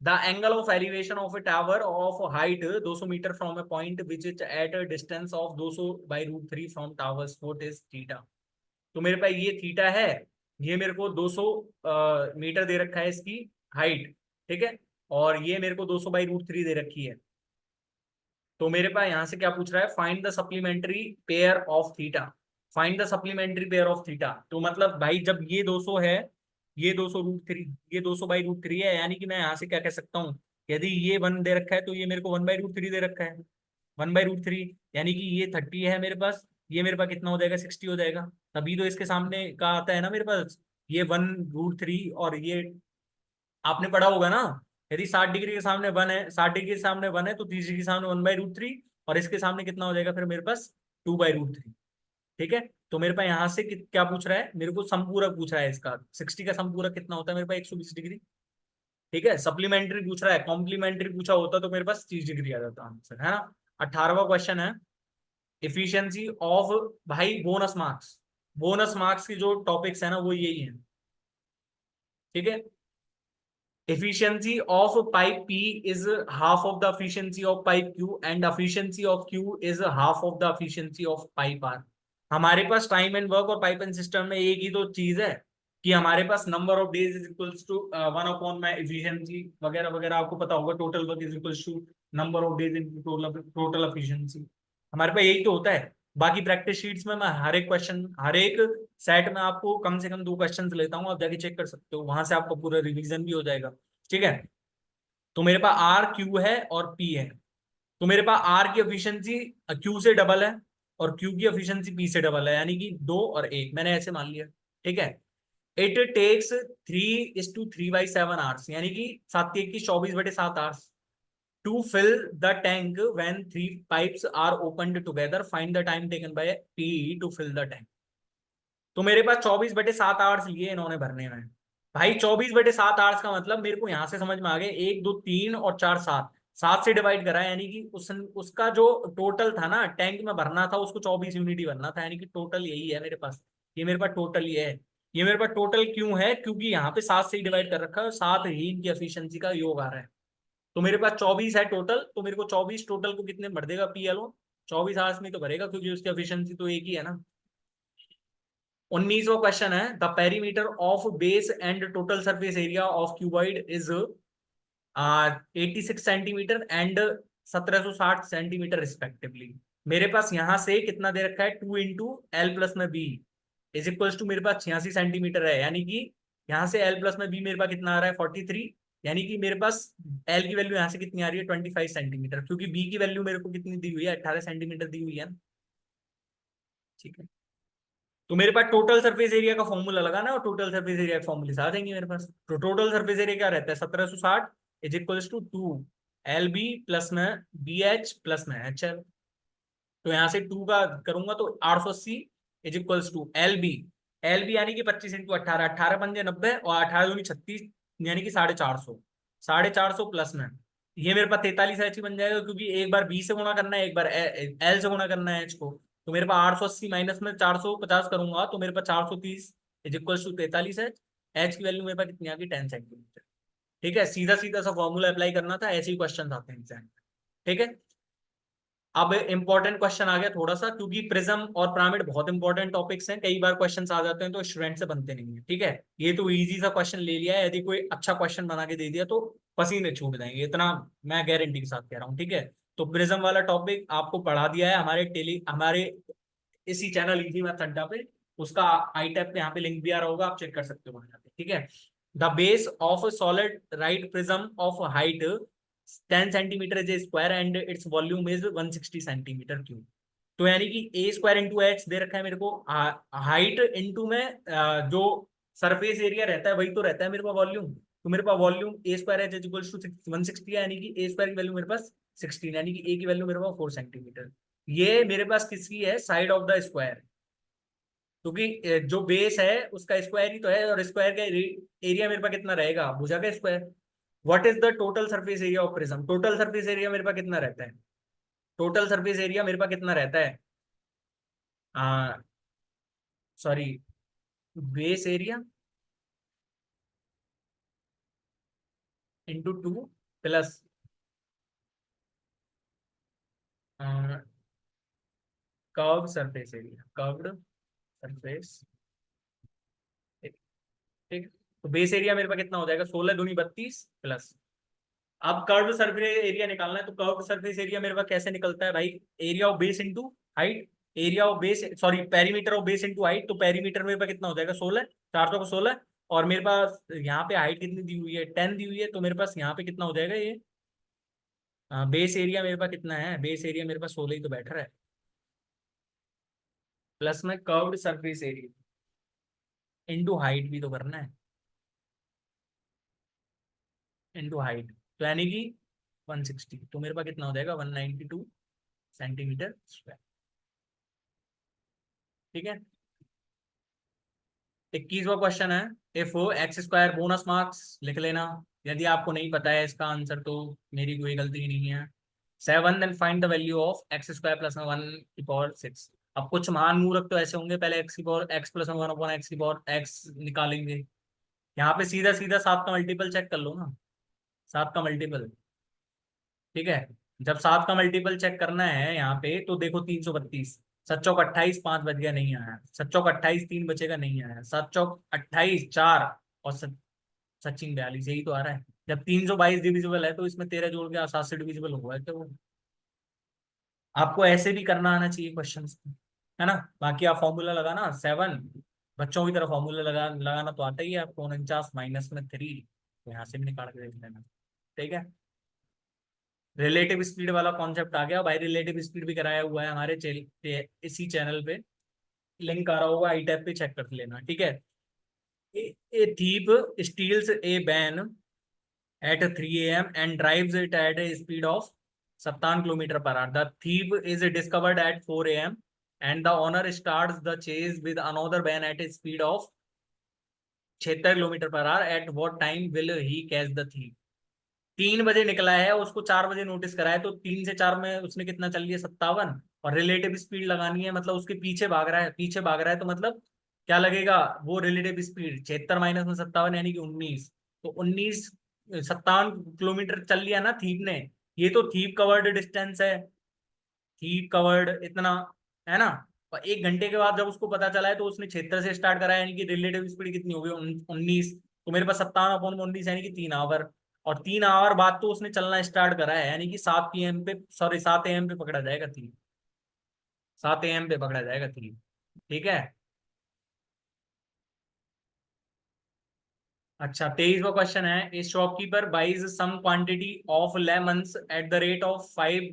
the angle of elevation of a tower of height 200 metre from a point which is at a distance of 200/√3 from towers fort is theta. तो मेरे पास ये थीटा है, ये मेरे को 200 मीटर दे रखा है इसकी हाइट। ठीक है, और ये मेरे को 200/√3 दे रखी है। तो मेरे पास यहां से क्या पूछ रहा है? Find the supplementary pair of theta. Find the supplementary pair of theta, तो मतलब भाई जब ये 200 है, ये 200√3, ये 200/√3 है, यानी कि मैं यहाँ से क्या कह सकता हूँ? यदि ये 1 दे रखा है तो ये मेरे को 1/√3 दे रखा है। 1/√3 यानी कि ये 30 है मेरे पास, ये मेरे पास कितना हो जाएगा? 60 हो जाएगा। तभी तो इसके सामने का आता है ना मेरे पास, ये 1√3। और ये आपने पढ़ा होगा ना, यदि 60 डिग्री के सामने 1 है, 60 डिग्री के सामने 1 है, तो 30 डिग्री के सामने 1/√3। और इसके सामने कितना हो जाएगा फिर मेरे पास? 2/√3। ठीक है, तो मेरे पास यहाँ से क्या पूछ रहा है? मेरे को समपूरक पूछ रहा है इसका। 60 का समपूरक कितना होता है मेरे पास? 120 डिग्री। ठीक है, सप्लीमेंट्री पूछ रहा है, कॉम्प्लीमेंट्री पूछा होता तो मेरे पास 30 डिग्री आ जाता आंसर, है ना? 18वां क्वेश्चन है, इफिशियंसी ऑफ, भाई बोनस मार्क्स, बोनस मार्क्स की जो टॉपिक्स है ना वो यही है। ठीक है, efficiency of pipe P is half of the efficiency of pipe Q and efficiency of Q is half of the efficiency of pipe R। हमारे पास टाइम एंड वर्क और पाइप एंड सिस्टम में एक ही तो चीज है, कि हमारे पास number of days is equals to 1/में एफिशिएंसी वगैरह वगैरह, आपको पता होगा। Total work is equals to number of days in total efficiency. हमारे पास यही तो होता है। बाकी प्रैक्टिस शीट्स में मैं हर एक क्वेश्चन, हर एक सेट में आपको कम से कम 2 क्वेश्चन लेता हूँ, आप जाके चेक कर सकते हो, वहां से आपका पूरा रिवीजन भी हो जाएगा। ठीक है, तो मेरे पास आर क्यू है और पी है। तो मेरे पास आर की एफिशिएंसी क्यू से डबल है, और क्यू की एफिशिएंसी पी से डबल है, यानी कि 2 और 1 मैंने ऐसे मान लिया। ठीक है, इट टेक्स 3:3/7 आवर्स, यानी कि 7×3 = 24/7 hours to fill the tank when 3 pipes are opened together. Find the time taken by P to fill the tank. तो मेरे पास 24/7 आवर्स लिए इन्होंने भरने में। भाई 24/7 आवर्स का मतलब मेरे को यहां से समझ में आ गया, 1 2 3 और 4 7, 7 से डिवाइड करा है, यानी कि उसका जो टोटल था ना टैंक में भरना था, उसको 24 यूनिट ही भरना था, यानी कि टोटल यही है मेरे पास। ये मेरे पास टोटल ये है। ये मेरे पास टोटल क्यों है? क्योंकि यहाँ पे 7 से ही डिवाइड कर रखा है, और 7 ही इनकी एफिशिएंसी का योग आ रहा है। तो मेरे पास 24 है टोटल, तो मेरे को 24 टोटल को कितने भर देगा? पीएलओ 24 आवर्स में तो भरेगा, क्योंकि उसकी एफिशिएंसी तो एक ही है ना। 19वां क्वेश्चन है, the perimeter of base and total surface area of cuboid is 86 centimetre and 1760 centimetre respectively. मेरे पास यहां से कितना दे रखा है, 2 × L+ में बी इज इक्वल्स टू, मेरे पास 86 सेंटीमीटर है, यानी कि यहाँ से L+ में बी मेरे पास कितना आ रहा है, 43। यानी कि मेरे पास L की वैल्यू यहाँ से कितनी आ रही है, 25 सेंटीमीटर, क्योंकि बी की वैल्यू मेरे को कितनी दी हुई है, 18 सेंटीमीटर दी हुई है ना। ठीक है, तो मेरे पास टोटल सरफेस एरिया का फॉर्मूला लगाना है, और टोटल सरफेस एरिया के फॉर्मूले आ जाएंगे मेरे पास। तो टोटल सरफेस एरिया क्या रहता है, 1760 is equals to 2 LB plus में BH प्लस में HL। तो यहाँ से 2 का करूंगा तो 880 is equals to L B यानी कि 25 × 18, 18×5 = 90, और 18×2 = 36, यानी कि 450, 450 प्लस में ये मेरे पास 43 H बन जाएगा, क्योंकि एक बार बी से गुणा करना है, एक बार एल से गुणा करना है एच को। तो मेरे पास 880 माइनस में 450 करूंगा तो मेरे पास 430 is equal to 43 H। H की वैल्यू मेरे पास कितनी आ गई, 10 सेंटीमीटर। ठीक है, सीधा सीधा सा फॉर्मूला अप्लाई करना था, ऐसे ही क्वेश्चन आते हैं एग्जाम में। ठीक है, अब इंपॉर्टेंट क्वेश्चन आ गया थोड़ा सा, क्योंकि प्रिज्म और पिरामिड बहुत इंपॉर्टेंट टॉपिक्स हैं, कई बार क्वेश्चंस आ जाते हैं तो स्टूडेंट से बनते नहीं है। ठीक है, ये तो इजी सा क्वेश्चन ले लिया है, यदि कोई अच्छा क्वेश्चन बना के दे दिया तो पसीने छूट जाएंगे, इतना मैं गारंटी के साथ कह रहा हूँ। ठीक है, तो प्रिज्म वाला टॉपिक आपको पढ़ा दिया है हमारे इसी चैनल इजी मैथ्स अड्डा पे, उसका आई टैब पे यहाँ पे लिंक भी आ रहा होगा, आप चेक कर सकते हो वहां पे। ठीक है, the base of solid right prism of height 10 centimetre is a square and its volume is 160 centimetre cube. तो यानी कि A² × H दे रखा है मेरे को, हाइट इंटू में जो सरफेस एरिया रहता है वही तो रहता है मेरे पास वॉल्यूम। तो मेरे पास volume A² H equals to 160 है, यानी कि A² की वैल्यू मेरे पास 16, यानी कि A की वैल्यू मेरे पास 4 सेंटीमीटर। ये मेरे पास किसकी है, साइड ऑफ द स्क्वायर, क्योंकि जो बेस है उसका स्क्वायर ही तो है, और स्क्वायर का एरिया मेरे पास कितना रहेगा, भुजा का square. What is the total surface area of prism, total surface area मेरे पास कितना रहता है, टोटल सरफेस एरिया मेरे पास कितना रहता है, sorry, base area into 2 plus curve surface area, curved surface. ठीक, तो बेस एरिया मेरे पास कितना हो जाएगा, 16×2 = 32 प्लस। अब कर्व सरफेस एरिया निकालना है, तो कर्व सरफेस एरिया मेरे पास कैसे निकलता है भाई, area of base into height, area of base sorry perimeter of base into height. तो पेरीमीटर मेरे पास कितना हो जाएगा, 16, 400 को 16, और मेरे पास यहाँ पे हाइट कितनी दी हुई है, 10 दी हुई है, तो मेरे पास यहाँ पे कितना हो जाएगा ये, बेस एरिया मेरे पास कितना है, बेस एरिया मेरे पास 16 ही तो बैठ रहा है, प्लस में curved surface area into height भी तो करना है, इंटू हाइट, तो यानी कि 160, तो मेरे पास कितना हो जाएगा, 192 सेंटीमीटर स्क्वायर। ठीक है, 21वां क्वेश्चन है, इफ X² बोनस मार्क्स लिख लेना, यदि आपको नहीं पता है इसका आंसर तो मेरी कोई गलती नहीं है। 7 then find the value of X² plus 1 की पावर 6। अब कुछ महान मूर्ख तो ऐसे होंगे, पहले x प्लस 1/x निकालेंगे। यहाँ पे सीधा सीधा 7 का मल्टीपल चेक कर लो ना, 7 का मल्टीपल। ठीक है, जब 7 का मल्टीपल चेक करना है यहाँ पे तो देखो, 332, 7 चौक 28, 5 बच गया नहीं आया, 7 चौक 28, 3 बचेगा नहीं आया, 7 चौक 28, 4 और सचिन 42, यही तो आ रहा है। जब 322 डिविजिबल है तो इसमें 13 जोड़ के 7 से डिविजिबल हुआ है, तो वो आपको ऐसे भी करना आना चाहिए क्वेश्चन, है ना। बाकी आप फॉर्मूला लगाना 7, बच्चों की तरह फॉर्मूला लगाना तो आता ही है आपको, 49 - 3, तो यहाँ से भी निकाल के देख लेना। ठीक है, रिलेटिव स्पीड वाला कॉन्सेप्ट आ गया भाई, रिलेटिव स्पीड भी कराया हुआ है हमारे इसी चैनल पे, लिंक आ रहा होगा, आई टैब पे चेक कर लेना। ठीक है, a thief steals a van at 3 a.m. and drives it at a speed of 57 km/h. The thief is discovered at 4 a.m. and the owner starts the chase with another van at a speed of 76 km/h. At what time will he catch the thief? 3 बजे निकला है, उसको 4 बजे notice करा है, तो 3 से 4 में उसने कितना चल लिया, 57, और रिलेटिव स्पीड लगानी है, मतलब उसके पीछे भाग रहा है, पीछे भाग रहा है, तो मतलब क्या लगेगा, वो रिलेटिव स्पीड 76 माइनस में 57 यानी कि 19, तो 19, 57 किलोमीटर चल लिया ना थीप ने। ये तो थीप कवर्ड डिस्टेंस है, थीप कवर्ड इतना, है ना। और 1 घंटे के बाद जब उसको पता चला है तो उसने 76 से स्टार्ट करा है, यानी कि रिलेटिव स्पीड कितनी होगी, 19। तो मेरे पास 57/19 यानी कि 3 आवर। और 3 आवर बाद तो उसने चलना स्टार्ट करा है, यानी कि 7 PM पे, सॉरी 7 AM पे पकड़ा जाएगा थ्री। 7 AM पे पकड़ा जाएगा थ्री। ठीक है। अच्छा, 23वां क्वेश्चन है, a shopkeeper buys some quantity of lemons at the rate of 5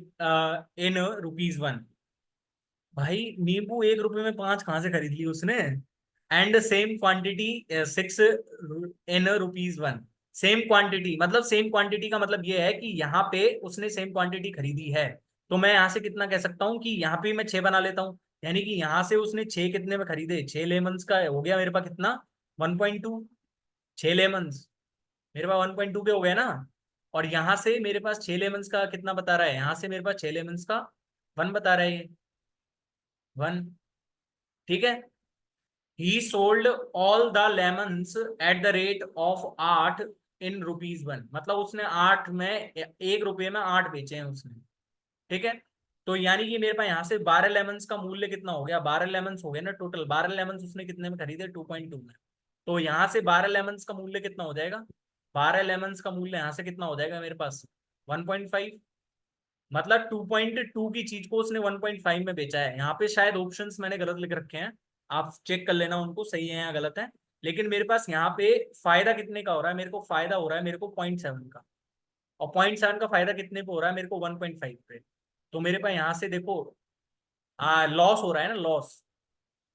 in ₹1। भाई नींबू 1 रुपए में 5 कहाँ से खरीद ली उसने। And same quantity 6 in ₹1। Same quantity मतलब, सेम क्वांटिटी का मतलब ये है कि यहाँ पे उसने सेम क्वांटिटी खरीदी है। तो मैं यहाँ से कितना कह सकता हूँ कि यहाँ पे मैं 6 बना लेता हूँ। यानी कि यहाँ से उसने 6 कितने में खरीदे, 6 लेमन्स का हो गया मेरे पास कितना, 1.2। 6 लेमन्स मेरे पास 1.2 के हो गए ना। और यहाँ से मेरे पास 6 लेमन्स का कितना बता रहा है, यहाँ से मेरे पास 6 लेमन्स का 1 बता रहा है ये, 1। ठीक है। ही sold all the lemons at the rate of 8 इन ₹1। मतलब उसने 8 में, 1 रुपये में 8 बेचे हैं उसने। ठीक है। तो यानी कि मेरे पास यहाँ से 12 लेमन्स का मूल्य कितना हो गया, 12 लेमन्स हो गए ना टोटल, 12 लेमन्स उसने कितने में खरीदे, 2.2 में। तो यहाँ से 12 लेमन्स का मूल्य कितना हो जाएगा, 12 लेमन्स का मूल्य यहाँ से कितना हो जाएगा मेरे पास, 1.5। मतलब 2.2 की चीज को उसने 1.5 में बेचा है। यहाँ पे शायद ऑप्शंस मैंने गलत लिख रखे हैं, आप चेक कर लेना उनको, सही है या गलत है। लेकिन मेरे पास यहाँ पे फायदा कितने का हो रहा है, मेरे को फायदा हो रहा है मेरे को 0.7 का। और 0.7 का फायदा कितने पे हो रहा है मेरे को, 1.5 पे। तो मेरे पास यहाँ से देखो, लॉस हो रहा है ना, लॉस।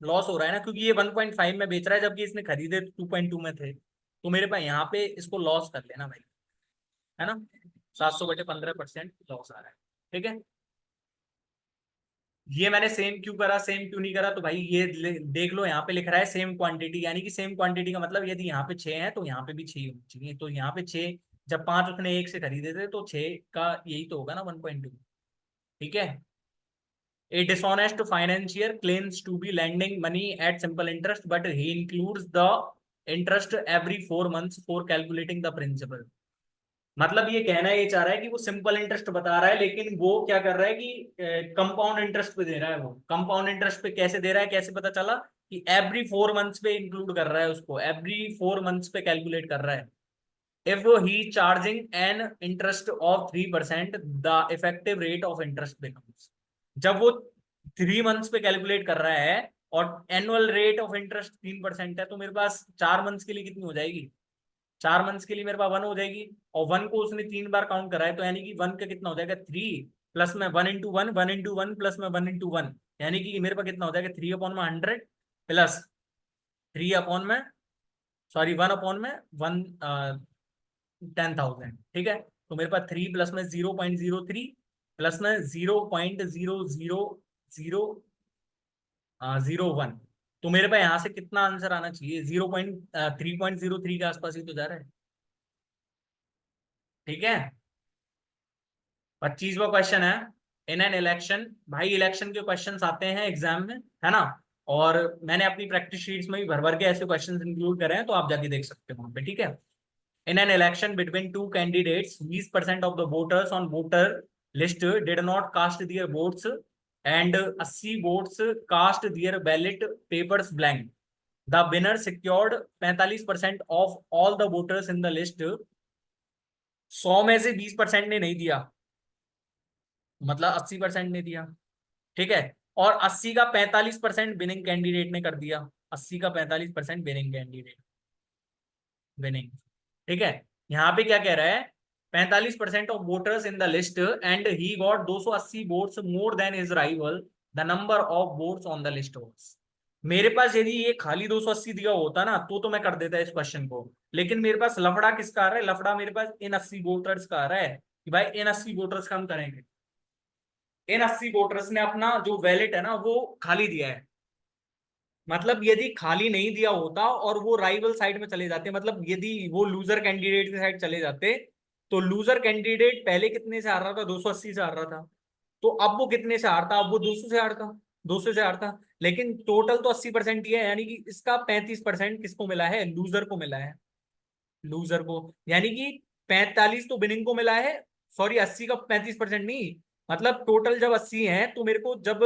लॉस हो रहा है ना, क्योंकि ये 1.5 में बेच रहा है जबकि इसने खरीदे 2.2 में थे। तो मेरे पास यहाँ पे इसको लॉस कर लेना भाई, है ना। 700/15% लॉस आ रहा है। ठीक है। ये मैंने सेम क्यों करा, सेम क्यों नहीं करा, तो भाई ये देख लो, यहाँ पे लिख रहा है सेम क्वांटिटी, यानी कि सेम क्वांटिटी का मतलब यदि यहाँ पे 6 है तो यहाँ पे भी 6 होनी चाहिए। तो यहाँ पे 6, जब 5 उसने 1 से खरीदे थे तो 6 का यही तो होगा ना, 1.2। ठीक है। A dishonest financier claims to be lending money at simple interest but he includes the interest every 4 months for calculating the principal। मतलब ये कहना ये चाह रहा है कि वो सिंपल इंटरेस्ट बता रहा है, लेकिन वो क्या कर रहा है कि कंपाउंड इंटरेस्ट पे दे रहा है। वो कंपाउंड इंटरेस्ट पे कैसे दे रहा है, कैसे पता चला कि एवरी 4 मंथ्स पे इंक्लूड कर रहा है उसको, एवरी 4 मंथ्स पे कैलकुलेट कर रहा है। If he charging an interest of 3%, the effective rate of interest becomes. जब वो 3 मंथ्स पे कैलकुलेट कर रहा है और एनुअल रेट ऑफ इंटरेस्ट 3% है, तो मेरे पास 4 मंथ्स के लिए कितनी हो जाएगी, 4 मंथ्स के लिए मेरे पास 1 हो जाएगी। और 1 को उसने 3 बार काउंट करा है, तो यानी कि 1 का कितना हो जाएगा, 3। प्लस में 1 इंटू 1, 1 इंटू 1 प्लस में 1 इंटू 1, यानी कि मेरे पास कितना हो जाएगा, 3/100 प्लस 3/में, सॉरी 1/में 10,000। ठीक है। तो मेरे पास 3 प्लस में 0.03 प्लस में 0.00001। तो मेरे पास यहाँ से कितना आंसर आना चाहिए, 3.03 के आसपास ही तो जा रहा है। ठीक है। 25वां क्वेश्चन है, इन एन इलेक्शन। भाई इलेक्शन के क्वेश्चंस आते हैं एग्जाम में, है ना। और मैंने अपनी प्रैक्टिस शीट्स में भी भर भर के ऐसे क्वेश्चंस इंक्लूड करे हैं, तो आप जाके देख सकते हो वहां पे। ठीक है। In an election between two candidates 20% of the voters on voter list did not cast their votes and 80 votes cast their ballot papers blank. The winner secured 45% of all the voters in the list. 100 में से 20% ने नहीं दिया, मतलब 80% ने दिया। ठीक है। और 80 का 45% विनिंग कैंडिडेट ने कर दिया, 80 का 45% विनिंग कैंडिडेट, विनिंग। ठीक है। यहाँ पे क्या कह रहा है, 45% of voters in the list and he got 280 votes more than his rival, the number of votes on the list votes. मेरे पास यदि ये खाली 280 दिया होता ना तो मैं कर देता इस क्वेश्चन को। लेकिन मेरे पास लफड़ा किसका आ रहा है, लफड़ा मेरे पास इन 80 वोटर्स का आ रहा है कि भाई इन 80 वोटर्स का हम करेंगे। इन 80 वोटर्स ने अपना जो वैलेट है ना वो खाली दिया है। मतलब यदि खाली नहीं दिया होता और वो राइवल साइड में चले जाते, मतलब यदि वो लूजर कैंडिडेट की साइड चले जाते, तो लूजर कैंडिडेट पहले कितने से हार रहा था, 280 से हार रहा था। तो अब वो कितने से हारता, अब वो 200 से हारता, 200 से हारता। लेकिन टोटल तो 80% ही है, यानी कि इसका 35% किसको मिला है, लूजर को मिला है, लूजर को। यानी कि 45 तो विनिंग को मिला है, सॉरी 80 का 35% नहीं, मतलब टोटल जब 80 है तो मेरे को जब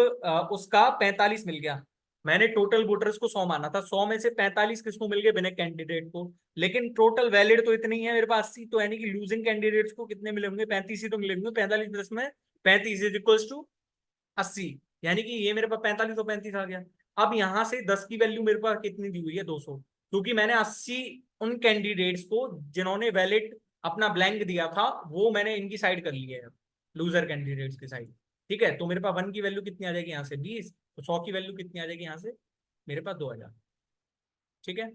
उसका 45 मिल गया, मैंने टोटल वोटर्स को 100 माना था, 100 में से 45 किसको मिल गए, बिना कैंडिडेट को। लेकिन टोटल वैलिड तो इतनी है मेरे पास 80, तो यानी कि लूजिंग कैंडिडेट्स को कितने मिले होंगे, 35 ही तो मिले होंगे। 45 में 35 इज इक्वल्स टू 80, यानी कि ये मेरे पास 45 और 35 आ गया। अब यहां से 10 की वैल्यू मेरे पास कितनी दी हुई है, 200, क्योंकि मैंने 80 उन कैंडिडेट्स को जिन्होंने वैलिड अपना ब्लैंक दिया था वो मैंने इनकी साइड कर लिया है, लूजर कैंडिडेट्स की साइड। ठीक है, तो मेरे पास 1 की वैल्यू कितनी आ जाएगी यहाँ से 20, तो 100 की वैल्यू कितनी आ जाएगी यहाँ से, मेरे पास 2000। ठीक है,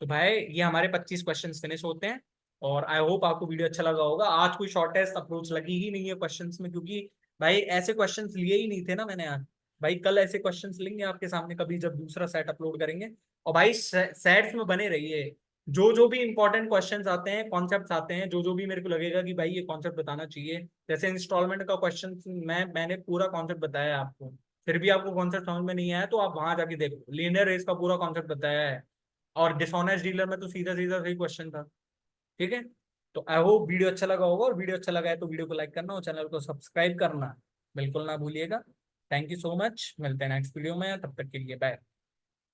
तो भाई ये हमारे 25 क्वेश्चन फिनिश होते हैं। और आई होप आपको वीडियो अच्छा लगा होगा। आज कोई शॉर्टेस्ट अप्रोच लगी ही नहीं है क्वेश्चंस में, क्योंकि भाई ऐसे क्वेश्चंस लिए ही नहीं थे ना मैंने आज। भाई कल ऐसे क्वेश्चंस लेंगे आपके सामने कभी जब दूसरा सेट अपलोड करेंगे। और भाई सेट्स में बने रहिए, जो जो भी इंपॉर्टेंट क्वेश्चंस आते हैं, कॉन्सेप्ट्स आते हैं, जो जो भी मेरे को लगेगा कि भाई ये कॉन्सेप्ट बताना चाहिए, जैसे इंस्टॉलमेंट का क्वेश्चन मैंने पूरा कॉन्सेप्ट बताया है आपको, फिर भी आपको कॉन्सेप्ट समझ में नहीं आया तो आप वहां जाके देखो, लीनियर रेस का पूरा कॉन्सेप्ट बताया है। और डिसऑनेस्ट डीलर में तो सीधा सीधा सही क्वेश्चन था। ठीक है, तो आई होप वीडियो अच्छा लगा होगा, और वीडियो अच्छा लगा है तो वीडियो को लाइक करना और चैनल को सब्सक्राइब करना बिल्कुल ना भूलिएगा। थैंक यू सो मच, मिलते हैं नेक्स्ट वीडियो में, तब तक के लिए बाय।